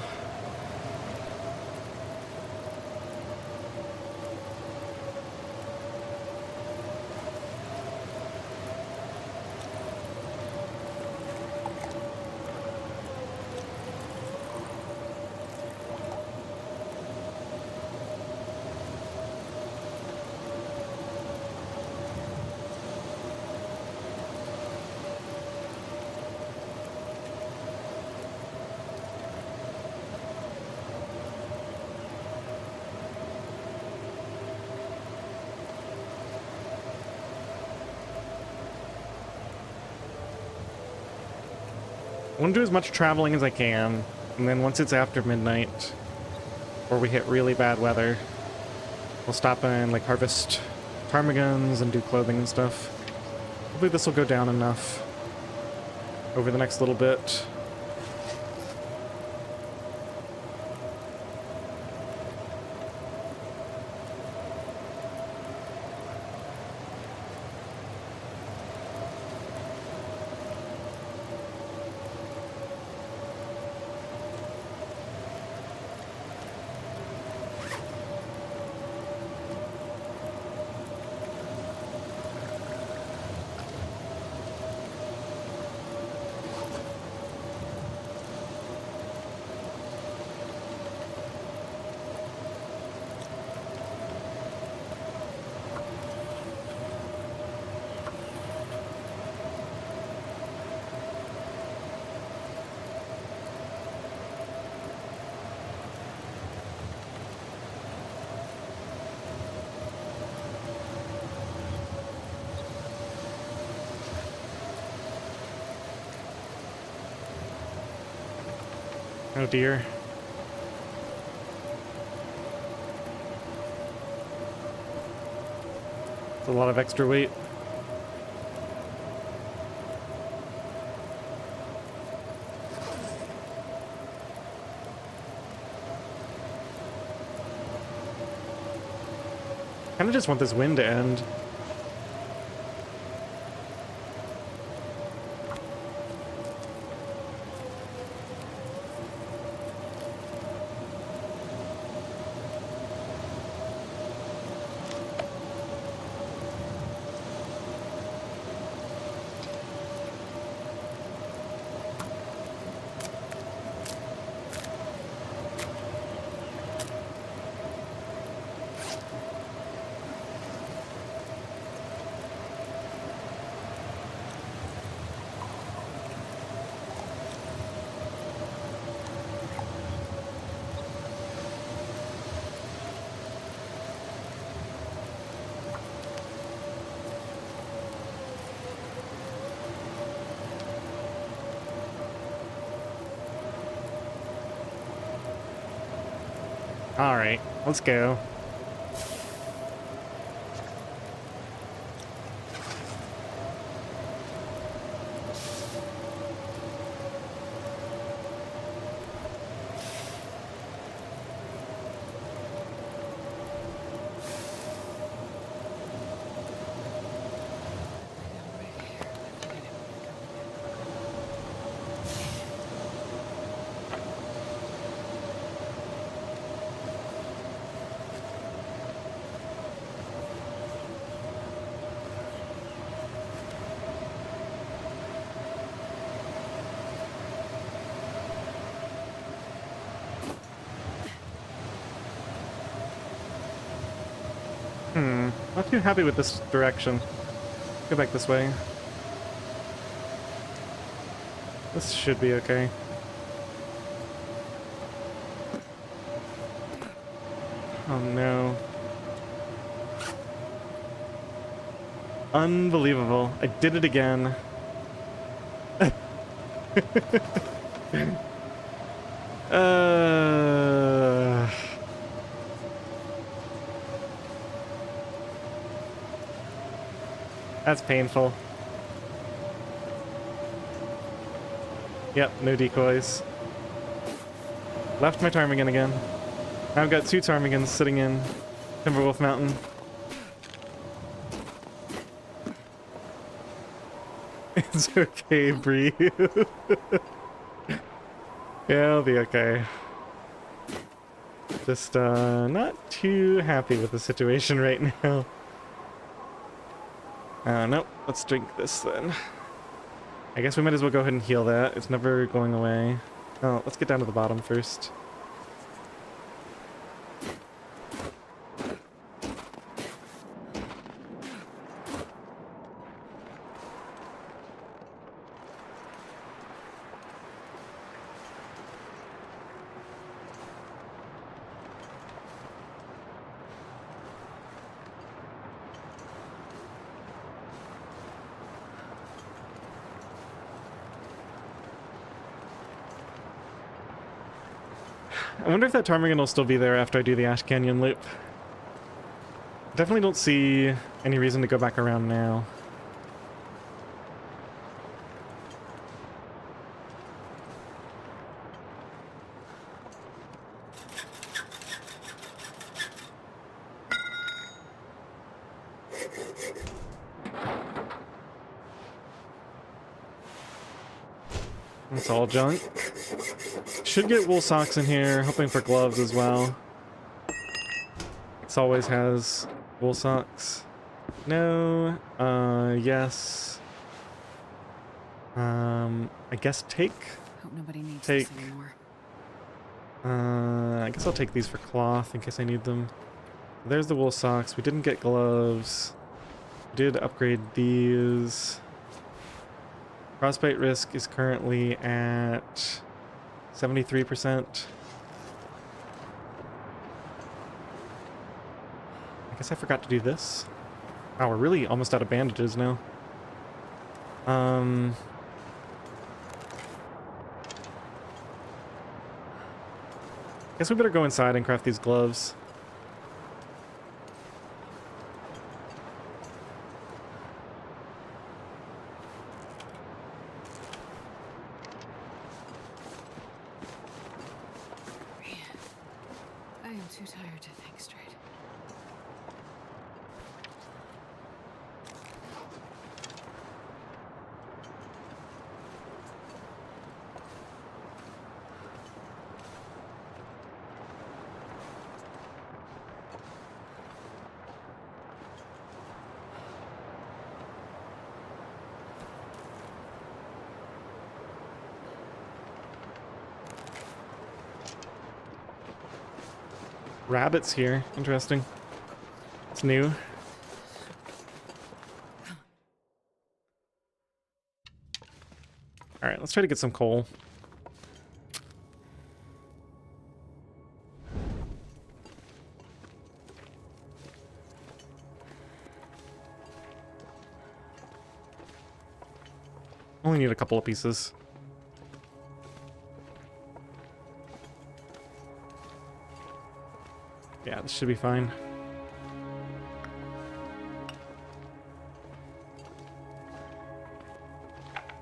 I want to do as much traveling as I can, and then once it's after midnight, or we hit really bad weather, we'll stop and like harvest ptarmigans and do clothing and stuff. Hopefully this will go down enough over the next little bit. Oh dear. It's a lot of extra weight. Kinda just want this wind to end. Alright, let's go. Not too happy with this direction. Go back this way. This should be okay. Oh no. Unbelievable. I did it again. That's painful. Yep, no decoys. Left my ptarmigan again. Now I've got two ptarmigans sitting in Timberwolf Mountain. It's okay, Bree. Yeah, I'll be okay. Just, not too happy with the situation right now. Nope, let's drink this then. I guess we might as well go ahead and heal that. It's never going away. Oh, let's get down to the bottom first. I wonder if that ptarmigan will still be there after I do the Ash Canyon loop. Definitely don't see any reason to go back around now. It's all junk. Should get wool socks in here, hoping for gloves as well. This always has wool socks. No, yes. I guess take. Hope nobody needs Take. this anymore. I guess I'll take these for cloth in case I need them. There's the wool socks. We didn't get gloves. We did upgrade these. Frostbite risk is currently at 73%. I guess I forgot to do this. Wow, we're really almost out of bandages now. Guess we better go inside and craft these gloves. I am too tired to think straight. Rabbits here. Interesting. It's new. Alright, let's try to get some coal. Only need a couple of pieces. Yeah, this should be fine.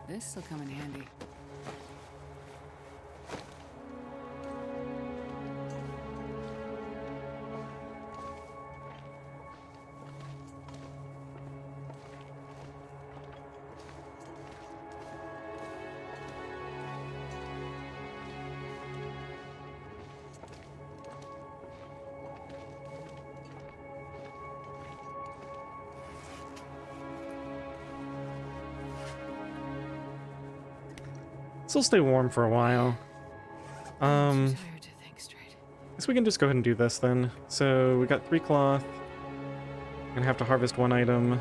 This'll come in handy. This will stay warm for a while. I'm too tired to think straight. Guess we can just go ahead and do this then. So we got 3 cloth. Gonna have to harvest 1 item.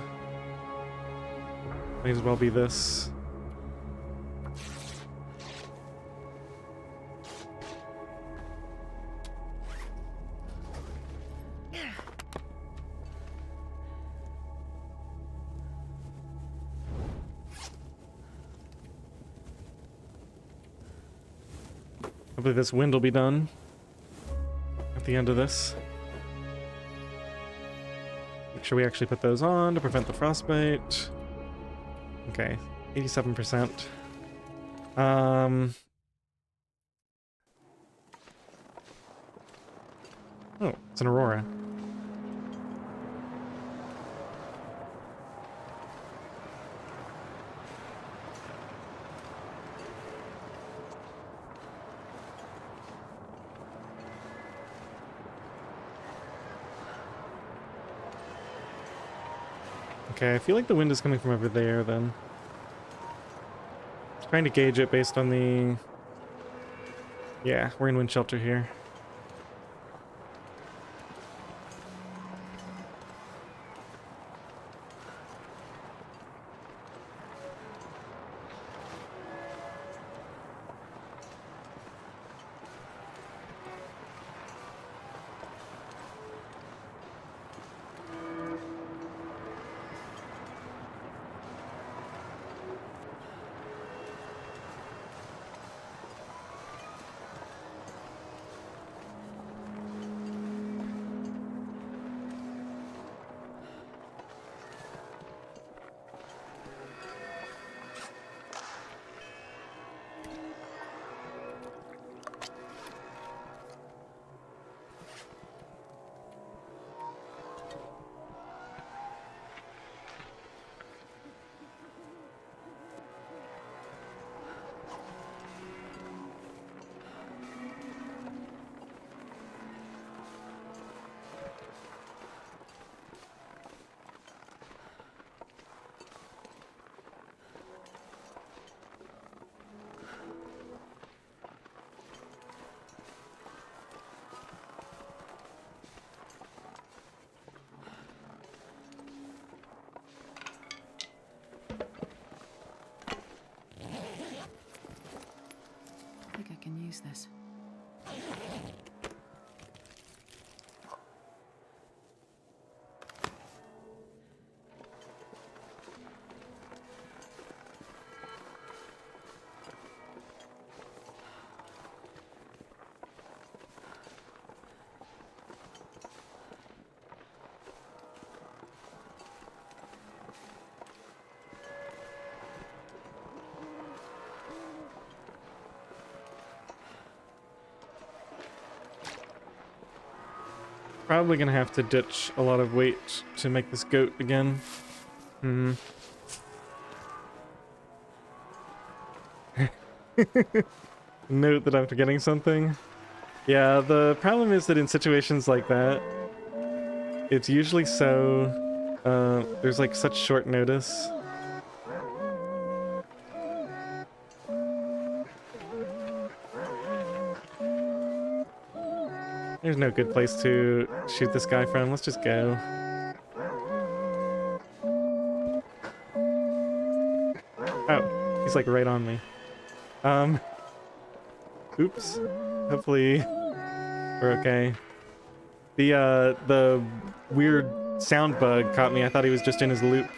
Might as well be this. Hopefully this wind will be done at the end of this. Make sure we actually put those on to prevent the frostbite. Okay, 87%. Oh, it's an aurora. Okay, I feel like the wind is coming from over there then. Trying to gauge it based on the... Yeah, we're in wind shelter here. I think I can use this. Probably gonna have to ditch a lot of weight to make this goat again. Hmm. Note that I'm forgetting something. Yeah, the problem is that in situations like that, it's usually so... there's like such short notice. There's no good place to shoot this guy from. Let's just go. Oh, he's like right on me. Oops. Hopefully we're okay. The weird sound bug caught me. I thought he was just in his loop.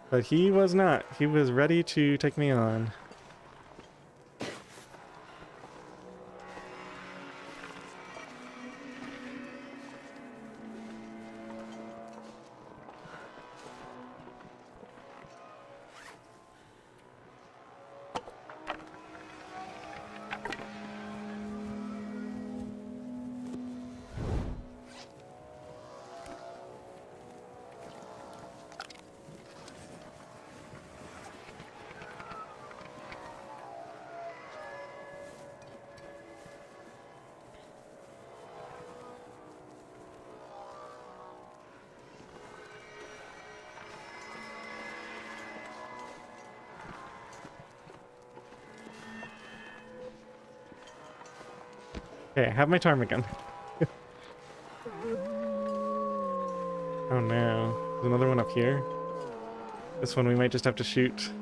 But he was not. He was ready to take me on. Okay, I have my ptarmigan. Oh no. There's another one up here. This one we might just have to shoot.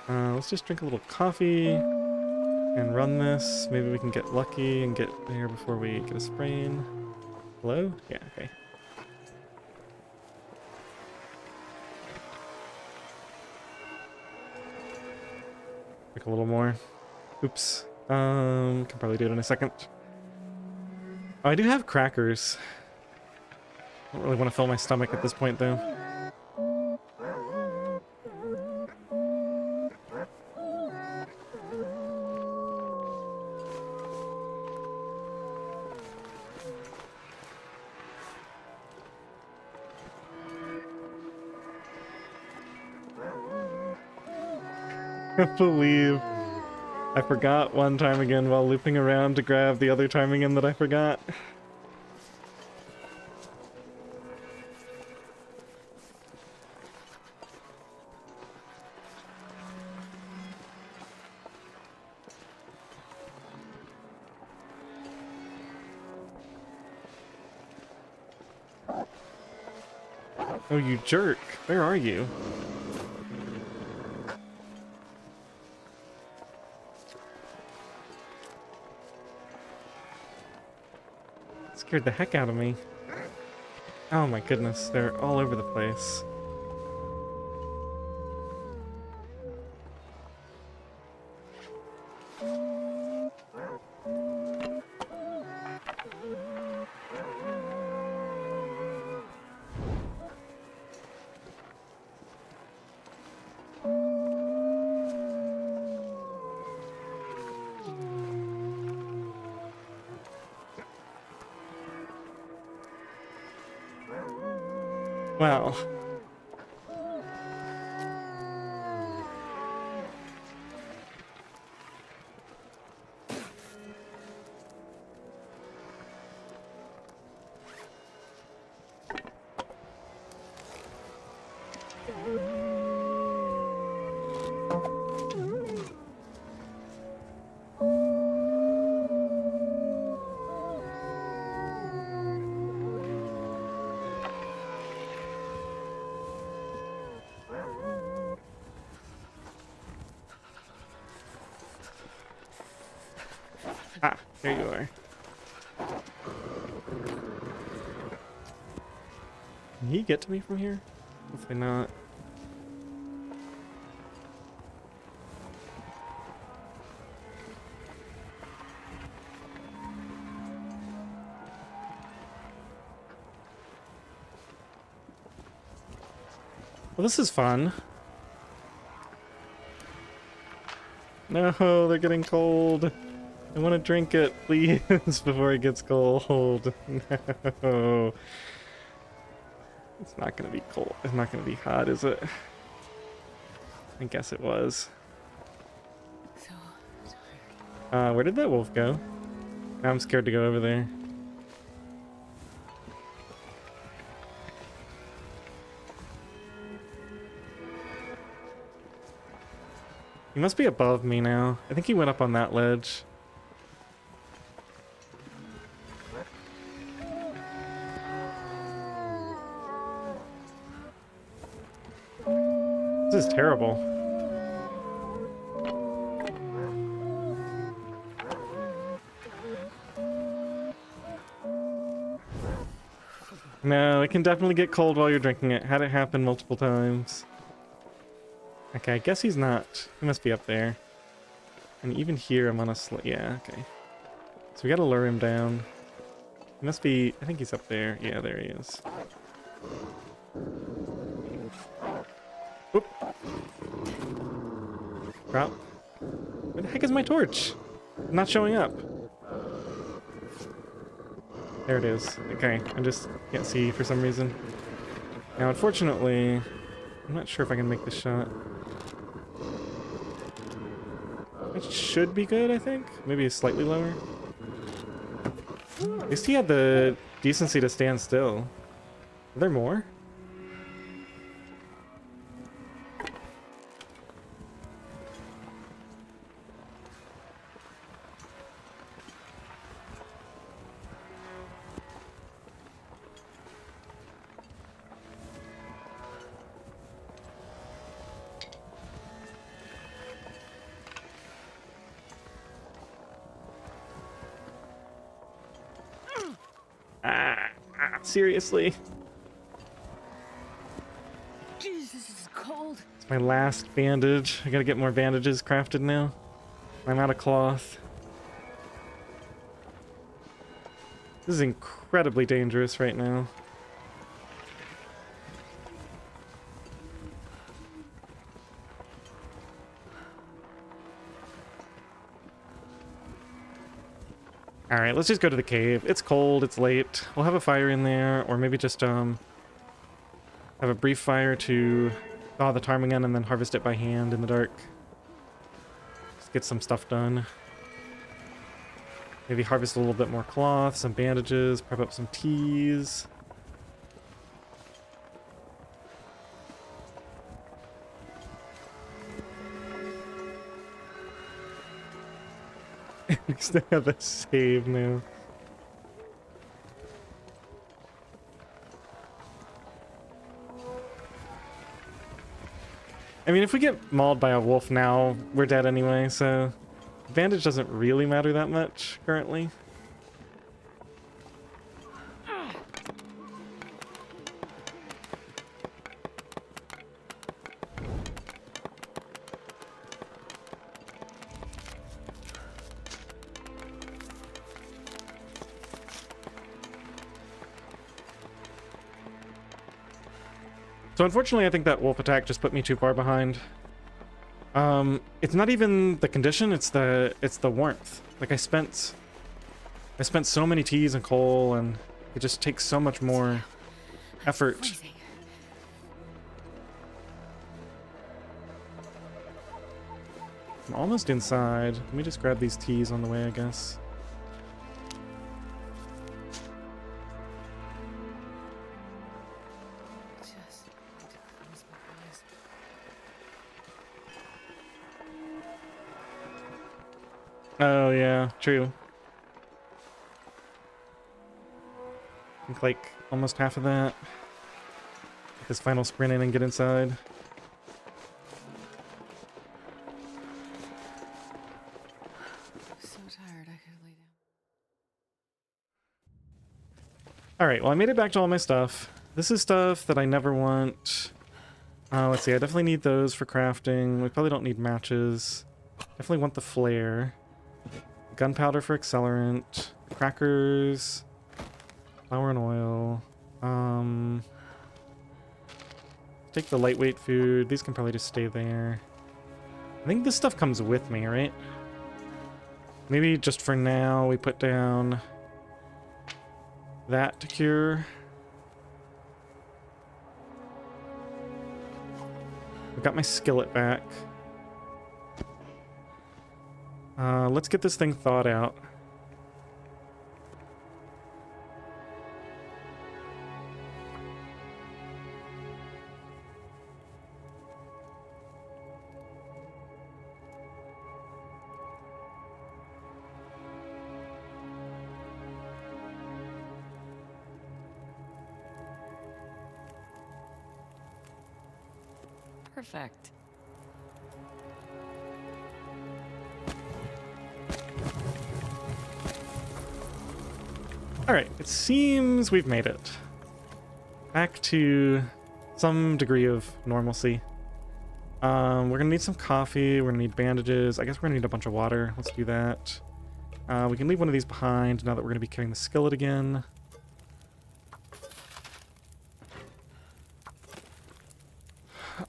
Let's just drink a little coffee and run this. Maybe we can get lucky and get there before we get a sprain. Hello? Yeah, okay. Drink a little more. Oops. Can probably do it in a second. Oh, I do have crackers. I don't really want to fill my stomach at this point, though. I can't believe I forgot one time again while looping around to grab the other time again that I forgot. Oh, you jerk. Where are you? Scared the heck out of me. Oh my goodness, they're all over the place. Well. Ah, there you are. Can he get to me from here? Hopefully not. Well, this is fun. No, they're getting cold. I want to drink it, please, before it gets cold. No. It's not going to be cold. It's not going to be hot, is it? I guess it was. So tired. Where did that wolf go? Now I'm scared to go over there. He must be above me now. I think he went up on that ledge. This is terrible. No, it can definitely get cold while you're drinking it. Had it happen multiple times. Okay, I guess he's not. He must be up there. And even here, I'm on a yeah, okay. So we gotta lure him down. He must be... I think he's up there. Yeah, there he is. Oop. Drop. Where the heck is my torch? Not showing up. There it is. Okay, I just can't see for some reason. Now, unfortunately, I'm not sure if I can make this shot. It should be good, I think. Maybe slightly lower. At least he had the decency to stand still. Are there more? Seriously? Jesus, this is cold. It's my last bandage. I gotta get more bandages crafted now. I'm out of cloth. This is incredibly dangerous right now. Alright, let's just go to the cave. It's cold, it's late. We'll have a fire in there, or maybe just have a brief fire to thaw the ptarmigan and then harvest it by hand in the dark. Just get some stuff done. Maybe harvest a little bit more cloth, some bandages, prep up some teas. We still have a save now. I mean, if we get mauled by a wolf now, we're dead anyway, so bandage doesn't really matter that much currently. So unfortunately, I think that wolf attack just put me too far behind. It's not even the condition, it's the warmth. Like I spent so many teas and coal, and it just takes so much more effort. Freezing. I'm almost inside. Let me just grab these teas on the way, I guess. Just need to close my eyes. Oh yeah, true. I think like almost half of that. Get this final sprint in and get inside. I'm so tired I could lay down. Alright, well I made it back to all my stuff. This is stuff that I never want. Let's see, I definitely need those for crafting. We probably don't need matches. Definitely want the flare. Gunpowder for accelerant. Crackers. Flour and oil. Take the lightweight food. These can probably just stay there. I think this stuff comes with me, right? Maybe just for now we put down that to cure. I got my skillet back. Let's get this thing thawed out. Perfect. Alright, it seems we've made it. Back to some degree of normalcy. We're gonna need some coffee, we're gonna need bandages, I guess we're gonna need a bunch of water. Let's do that. We can leave one of these behind now that we're gonna be carrying the skillet again.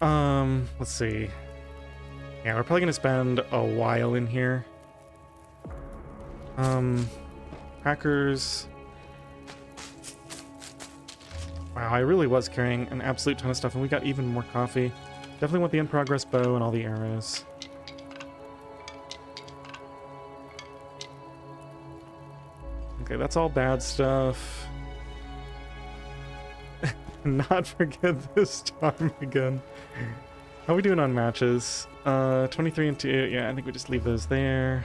Let's see. Yeah, we're probably gonna spend a while in here. Crackers. Wow, I really was carrying an absolute ton of stuff, and we got even more coffee. Definitely want the in-progress bow and all the arrows. Okay, that's all bad stuff. Not forget this time again. How are we doing on matches? 23 and 2. Yeah, I think we just leave those there.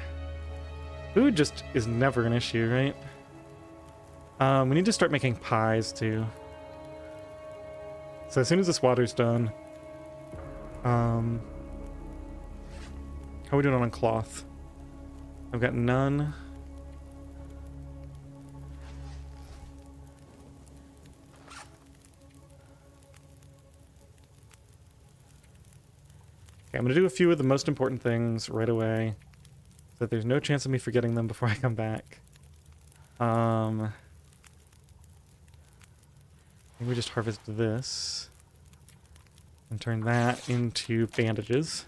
Food just is never an issue, right? We need to start making pies too. So as soon as this water's done, how are we doing on cloth? I've got none. Okay, I'm gonna do a few of the most important things right away, so that there's no chance of me forgetting them before I come back. I think we just harvest this and turn that into bandages.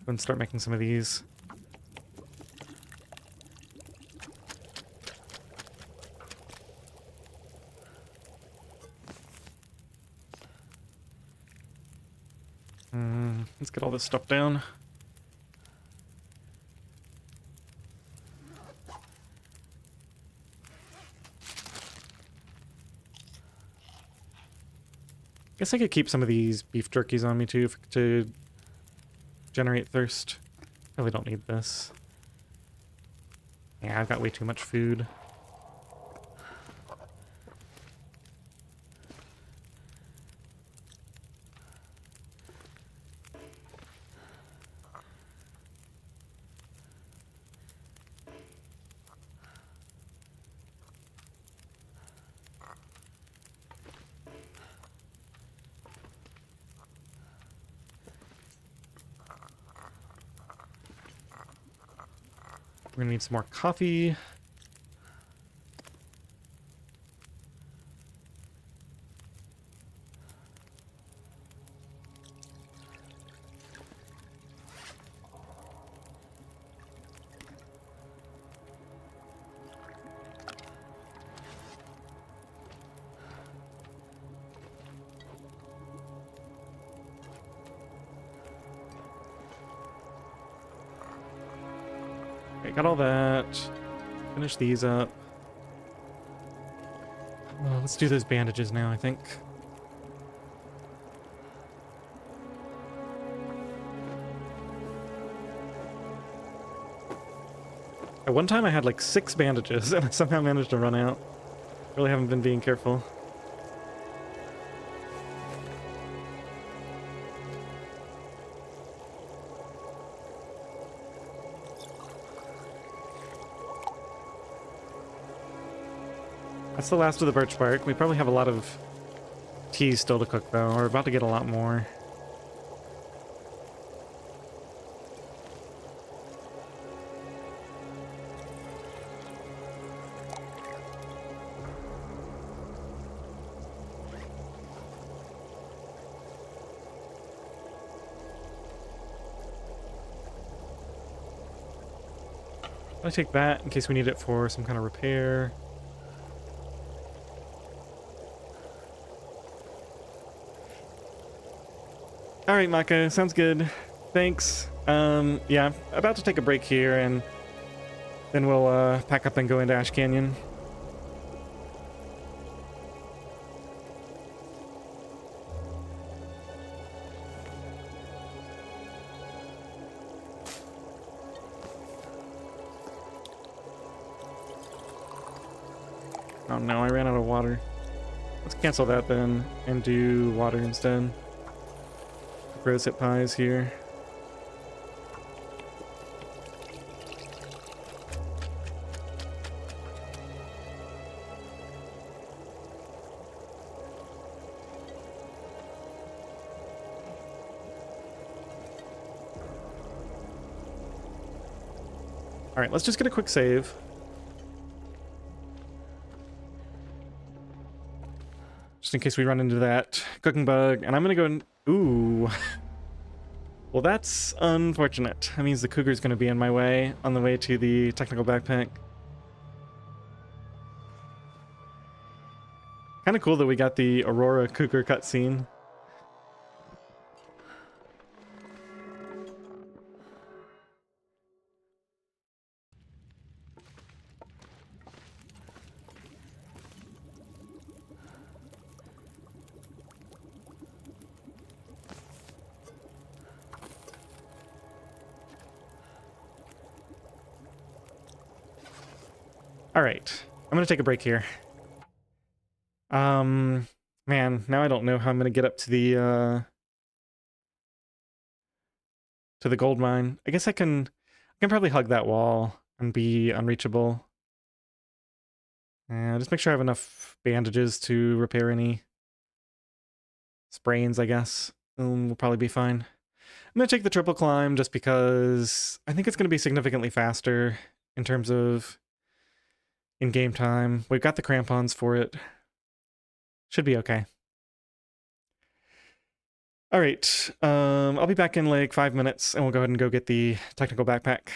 and start making some of these. Let's get all this stuff down. Guess I could keep some of these beef jerkies on me too to generate thirst. Really don't need this. Yeah, I've got way too much food. We're gonna need some more coffee. Okay, got all that. Finish these up. Let's do those bandages now, I think. At one time I had like 6 bandages and I somehow managed to run out. Really haven't been being careful. That's the last of the birch bark. We probably have a lot of tea still to cook though. We're about to get a lot more. I take that in case we need it for some kind of repair. All right, Mako, sounds good. Thanks. Yeah, about to take a break here, and then we'll pack up and go into Ash Canyon. Oh no, I ran out of water. Let's cancel that then and do water instead. Rose hip pies here. All right, let's just get a quick save. Just in case we run into that cooking bug, and I'm gonna go and ooh. Well, that's unfortunate. That means the cougar's gonna be in my way on the way to the technical backpack. Kind of cool that we got the Aurora cougar cutscene. All right, I'm gonna take a break here. Man, now I don't know how I'm gonna get up to the gold mine. I guess I can probably hug that wall and be unreachable. Just make sure I have enough bandages to repair any sprains, I guess. We'll probably be fine. I'm gonna take the triple climb just because I think it's gonna be significantly faster in terms of in-game time. We've got the crampons for it. Should be okay. All right. I'll be back in like 5 minutes, and we'll go ahead and go get the technical backpack.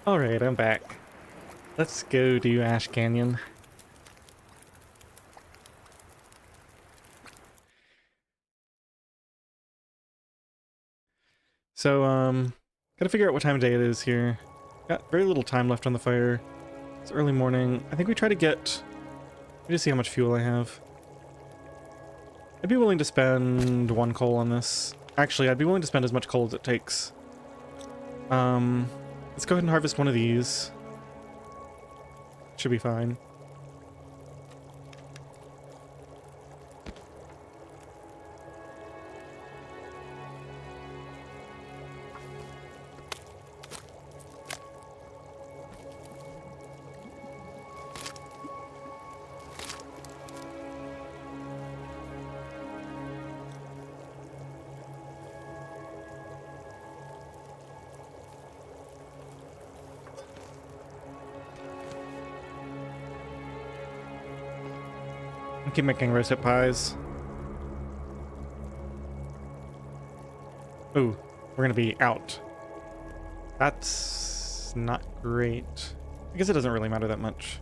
Alright, I'm back. Let's go do Ash Canyon. So, gotta figure out what time of day it is here. Got very little time left on the fire. It's early morning. I think we try to get... Let me just see how much fuel I have. I'd be willing to spend 1 coal on this. Actually, I'd be willing to spend as much coal as it takes. Let's go ahead and harvest one of these. Should be fine. Keep making rosehip pies. Ooh, we're gonna be out. That's not great. I guess it doesn't really matter that much.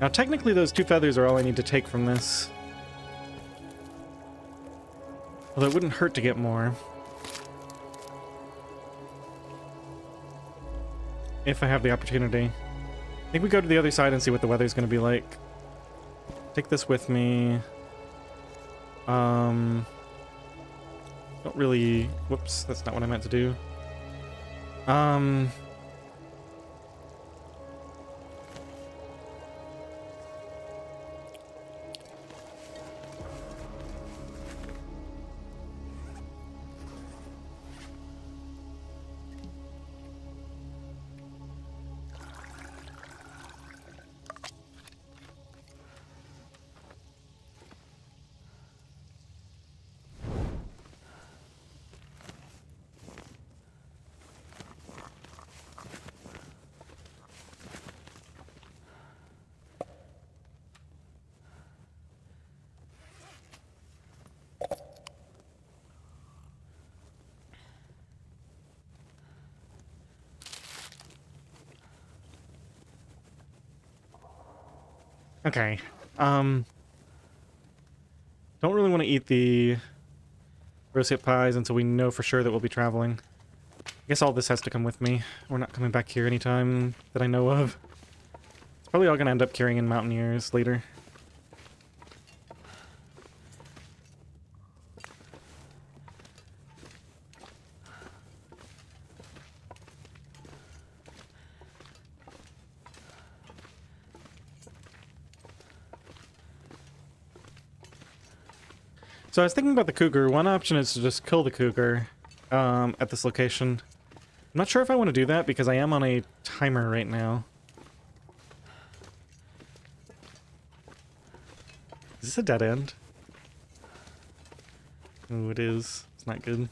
Now, technically, those 2 feathers are all I need to take from this. Although it wouldn't hurt to get more. If I have the opportunity. I think we go to the other side and see what the weather's going to be like. Take this with me. Don't really... Whoops, that's not what I meant to do. Okay. Don't really want to eat the rosehip pies until we know for sure that we'll be traveling. I guess all this has to come with me. We're not coming back here anytime that I know of. It's probably all going to end up carrying in Mountaineers later. So I was thinking about the cougar. One option is to just kill the cougar at this location. I'm not sure if I want to do that because I am on a timer right now. Is this a dead end? Ooh, it is. It's not good.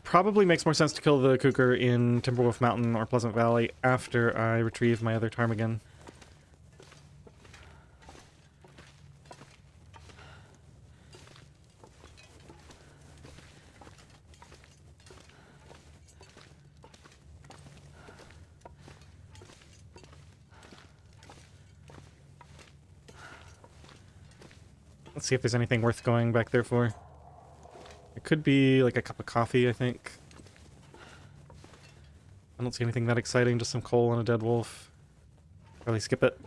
Probably makes more sense to kill the cougar in Timberwolf Mountain or Pleasant Valley after I retrieve my other ptarmigan. Let's see if there's anything worth going back there for. It could be like a cup of coffee, I think. I don't see anything that exciting, just some coal and a dead wolf. Probably skip it.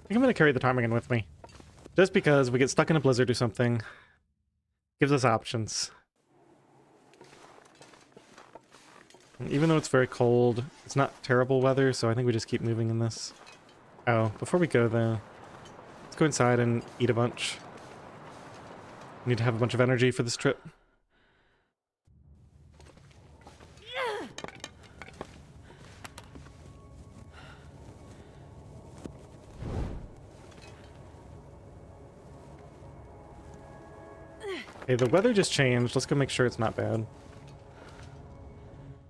think I'm gonna carry the ptarmigan with me. Just because we get stuck in a blizzard or something. Gives us options. And even though it's very cold, it's not terrible weather, so I think we just keep moving in this. Oh, before we go though, let's go inside and eat a bunch. Need to have a bunch of energy for this trip. Okay, the weather just changed. Let's go make sure it's not bad.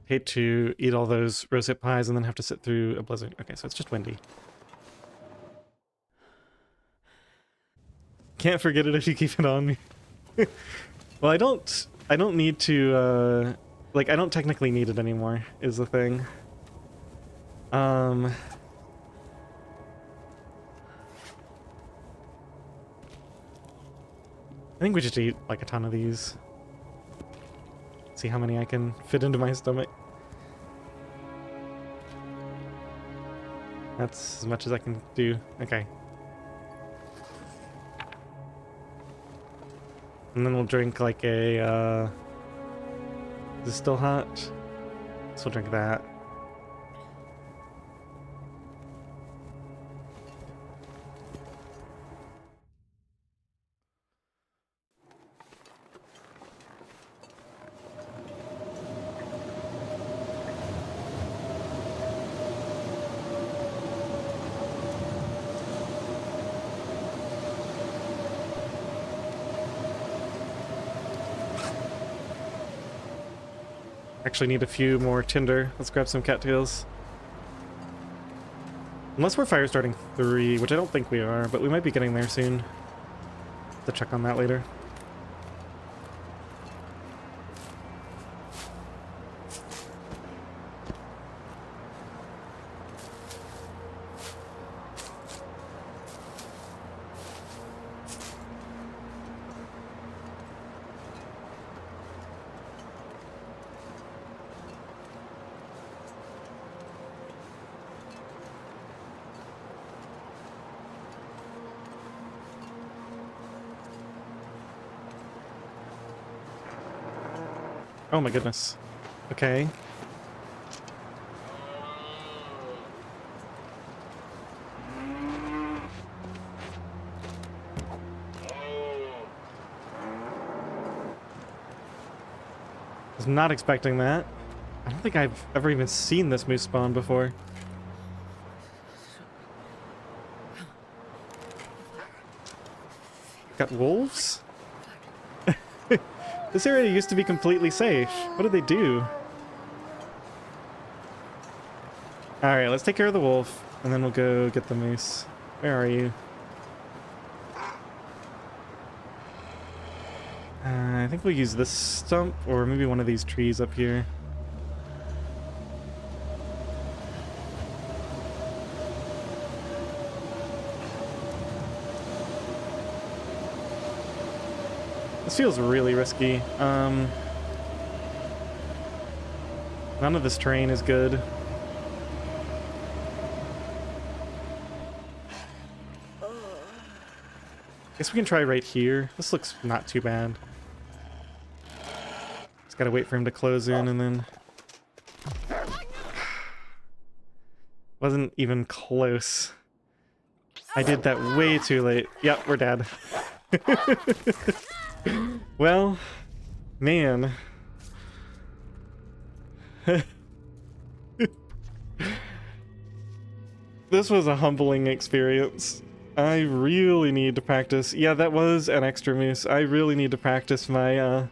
Hate to eat all those rosehip pies and then have to sit through a blizzard. Okay, so it's just windy. Can't forget it if you keep it on me. Well, I don't need to, like, I don't technically need it anymore, is the thing. I think we just eat, like, a ton of these. See how many I can fit into my stomach. That's as much as I can do. Okay. And then we'll drink like a, is this still hot? So we'll drink that. Actually need a few more tinder. Let's grab some cattails. Unless we're fire starting 3, which I don't think we are, but we might be getting there soon. Have to check on that later. Oh my goodness. Okay. Was not expecting that. I don't think I've ever even seen this moose spawn before. Got wolves? This area used to be completely safe. What did they do? Alright, let's take care of the wolf, and then we'll go get the moose. Where are you? I think we'll use this stump, or maybe one of these trees up here. This feels really risky. None of this terrain is good. Guess we can try right here. This looks not too bad. Just gotta wait for him to close in and then... Wasn't even close. I did that way too late. Yep, we're dead. Well, man. This was a humbling experience. I really need to practice. Yeah, that was an extra moose. I really need to practice my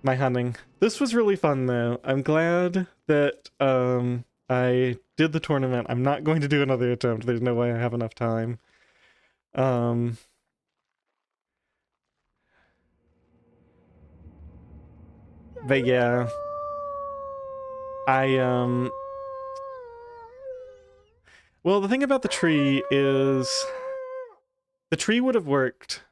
my hunting. This was really fun though. I'm glad that I did the tournament. I'm not going to do another attempt. There's no way I have enough time. But yeah, well, the thing about the tree is the tree would have worked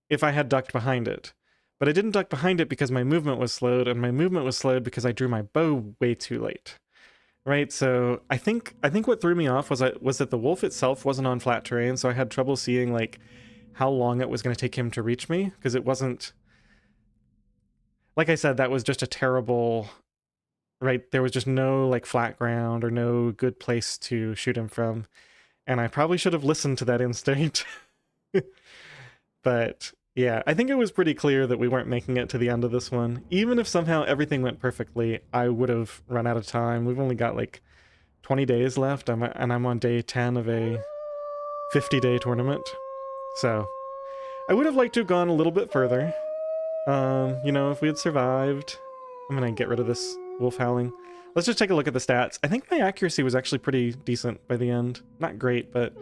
if I had ducked behind it, but I didn't duck behind it because my movement was slowed, and my movement was slowed because I drew my bow way too late, Right, so I think what threw me off was that the wolf itself wasn't on flat terrain, so I had trouble seeing like how long it was going to take him to reach me, because it wasn't, like I said, that was just a terrible, right, there was just no like flat ground or no good place to shoot him from, and I probably should have listened to that instinct. But yeah, I think it was pretty clear that we weren't making it to the end of this one. Even if somehow everything went perfectly, I would have run out of time. We've only got like 20 days left, and I'm on day 10 of a 50-day tournament. So I would have liked to have gone a little bit further. You know, if we had survived. I'm gonna get rid of this wolf howling. Let's just take a look at the stats. I think my accuracy was actually pretty decent by the end. Not great, but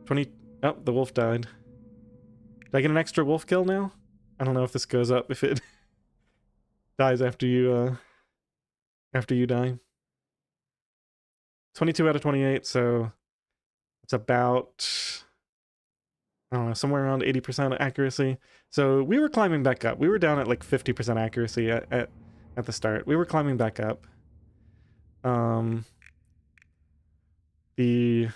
20... Oh, the wolf died. Did I get an extra wolf kill now? I don't know if this goes up if it dies after you die. 22 out of 28, so it's about, I don't know, somewhere around 80% accuracy. So we were climbing back up. We were down at like 50% accuracy at the start. We were climbing back up. The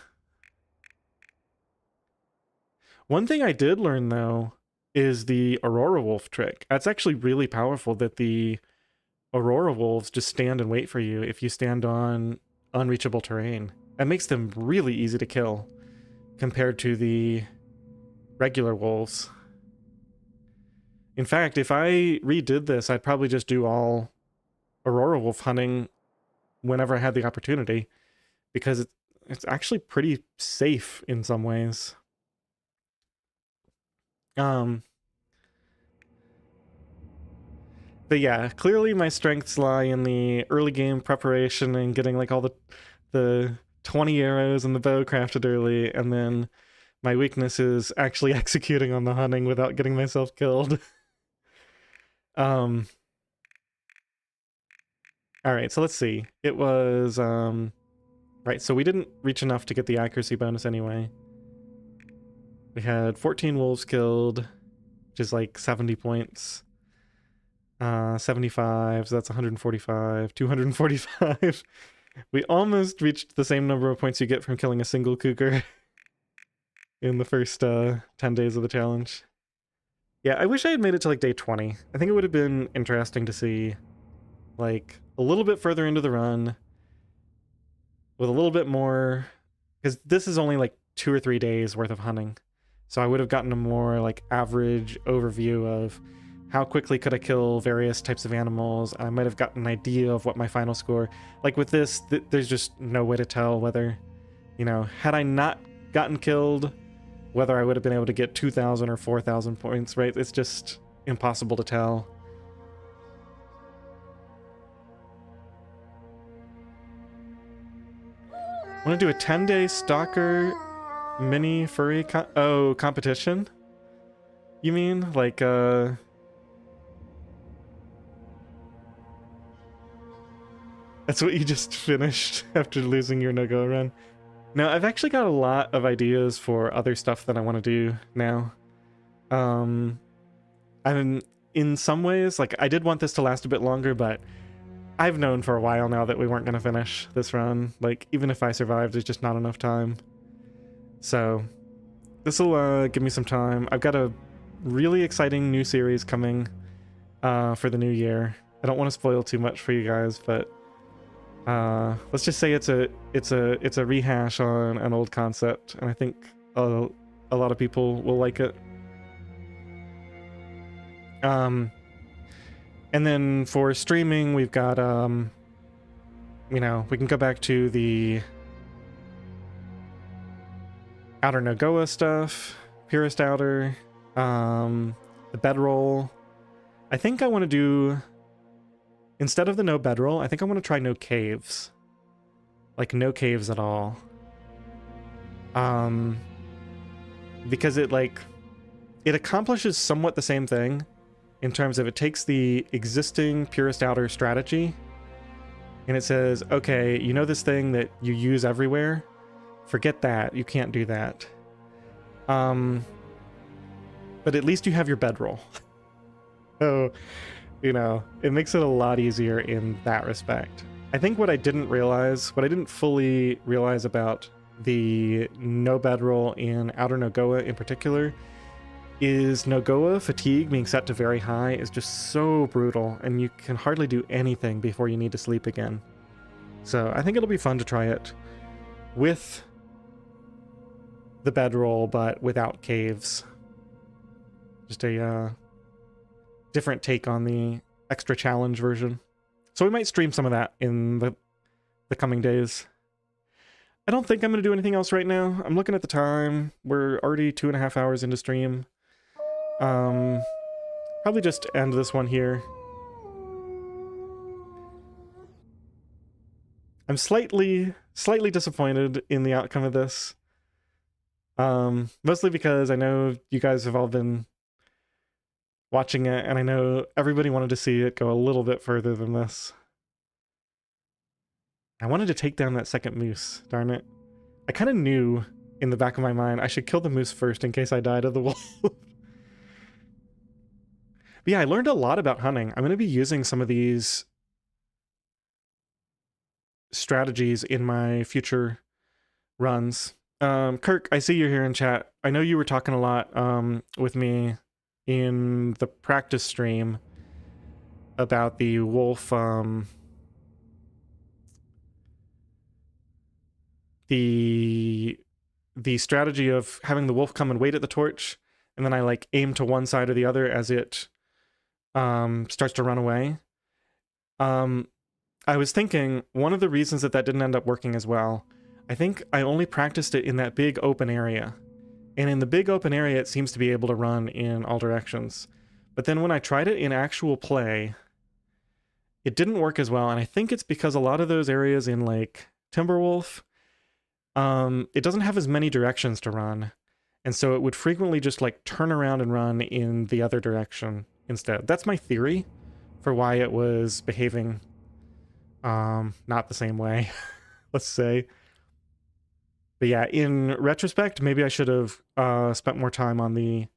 one thing I did learn, though, is the Aurora Wolf trick. That's actually really powerful, that the Aurora Wolves just stand and wait for you if you stand on unreachable terrain. That makes them really easy to kill compared to the regular wolves. In fact, if I redid this, I'd probably just do all Aurora Wolf hunting whenever I had the opportunity, because it's actually pretty safe in some ways. But yeah, clearly my strengths lie in the early game preparation and getting like all the 20 arrows and the bow crafted early, and then my weakness is actually executing on the hunting without getting myself killed. All right, so let's see. It was right, so we didn't reach enough to get the accuracy bonus anyway. We had 14 wolves killed, which is like 70 points. 75, so that's 145, 245. We almost reached the same number of points you get from killing a single cougar in the first 10 days of the challenge. Yeah, I wish I had made it to like day 20. I think it would have been interesting to see like a little bit further into the run with a little bit more, because this is only like 2 or 3 days worth of hunting. So I would have gotten a more like average overview of how quickly could I kill various types of animals. I might have gotten an idea of what my final score. Like with this, there's just no way to tell whether, you know, had I not gotten killed, whether I would have been able to get 2,000 or 4,000 points, right? It's just impossible to tell. I want to do a 10-day stalker mini furry competition? You mean? Like, That's what you just finished after losing your no-go run? No, I've actually got a lot of ideas for other stuff that I want to do now. I'm in some ways, like, I did want this to last a bit longer, but I've known for a while now that we weren't going to finish this run. Like, even if I survived, there's just not enough time. So, this will give me some time. I've got a really exciting new series coming for the new year. I don't want to spoil too much for you guys, but let's just say it's a rehash on an old concept, and I think a lot of people will like it. And then for streaming, we've got you know, we can go back to the Outer Nogoa stuff, Purest Outer, the bedroll. I think I want to do, instead of the no bedroll, I think I want to try no caves. Like no caves at all. Because it accomplishes somewhat the same thing in terms of it takes the existing Purest Outer strategy and it says, okay, you know this thing that you use everywhere? Forget that. You can't do that. But at least you have your bedroll. So, you know, it makes it a lot easier in that respect. I think what I didn't realize, what I didn't fully realize about the no bedroll in Outer Nogoa in particular, is Nogoa fatigue being set to very high is just so brutal, and you can hardly do anything before you need to sleep again. So I think it'll be fun to try it with the bedroll, but without caves. Just a different take on the extra challenge version. So we might stream some of that in the coming days. I don't think I'm going to do anything else right now. I'm looking at the time. We're already 2.5 hours into stream. Probably just end this one here. I'm slightly disappointed in the outcome of this. Mostly because I know you guys have all been watching it, and I know everybody wanted to see it go a little bit further than this. I wanted to take down that second moose, darn it. I kind of knew in the back of my mind I should kill the moose first in case I died of the wolf. But yeah, I learned a lot about hunting. I'm going to be using some of these strategies in my future runs. Kirk, I see you're here in chat. I know you were talking a lot with me in the practice stream about the wolf, the strategy of having the wolf come and wait at the torch, and then I like aim to one side or the other as it starts to run away. I was thinking one of the reasons that didn't end up working as well, I think I only practiced it in that big open area. And in the big open area, it seems to be able to run in all directions. But then when I tried it in actual play, it didn't work as well. And I think it's because a lot of those areas in like Timberwolf, it doesn't have as many directions to run. And so it would frequently just like turn around and run in the other direction instead. That's my theory for why it was behaving not the same way, let's say. But yeah, in retrospect, maybe I should have spent more time on the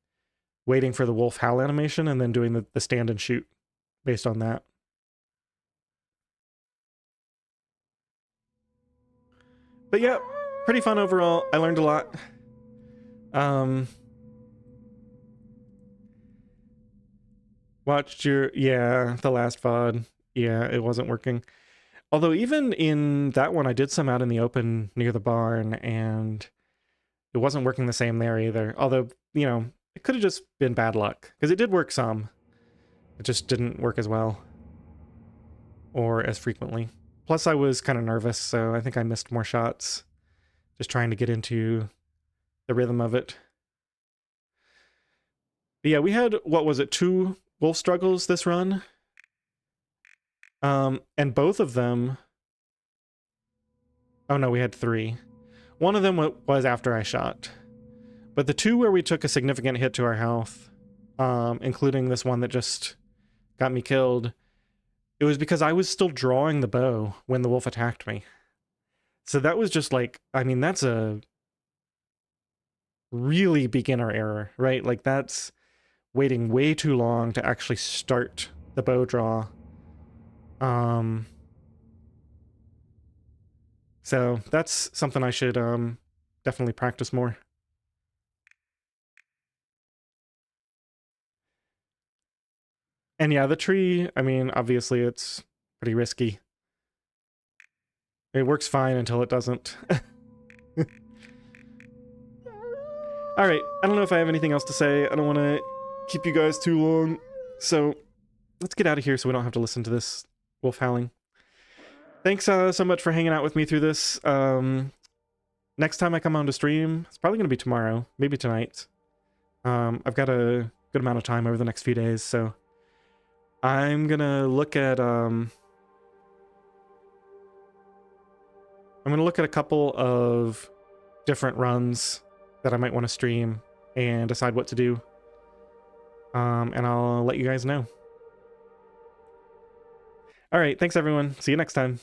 waiting for the wolf howl animation and then doing the stand and shoot based on that. But yeah, pretty fun overall. I learned a lot. Watched the last VOD. Yeah, it wasn't working. Although even in that one, I did some out in the open near the barn, and it wasn't working the same there either. Although, you know, it could have just been bad luck, because it did work some. It just didn't work as well. Or as frequently. Plus, I was kind of nervous, so I think I missed more shots. Just trying to get into the rhythm of it. But yeah, we had, what was it, 2 wolf struggles this run? And both of them... Oh no, we had 3. One of them was after I shot. But the 2 where we took a significant hit to our health, including this one that just got me killed, it was because I was still drawing the bow when the wolf attacked me. So that was just like, I mean, that's a really beginner error, right? Like that's waiting way too long to actually start the bow draw. So that's something I should definitely practice more. And yeah, the tree, I mean, obviously it's pretty risky. It works fine until it doesn't. Alright, I don't know if I have anything else to say. I don't want to keep you guys too long. So let's get out of here so we don't have to listen to this wolf howling. Thanks so much for hanging out with me through this. Next time I come on to stream, it's probably going to be tomorrow, maybe tonight. I've got a good amount of time over the next few days, so I'm going to look at a couple of different runs that I might want to stream and decide what to do. And I'll let you guys know. All right, thanks everyone. See you next time.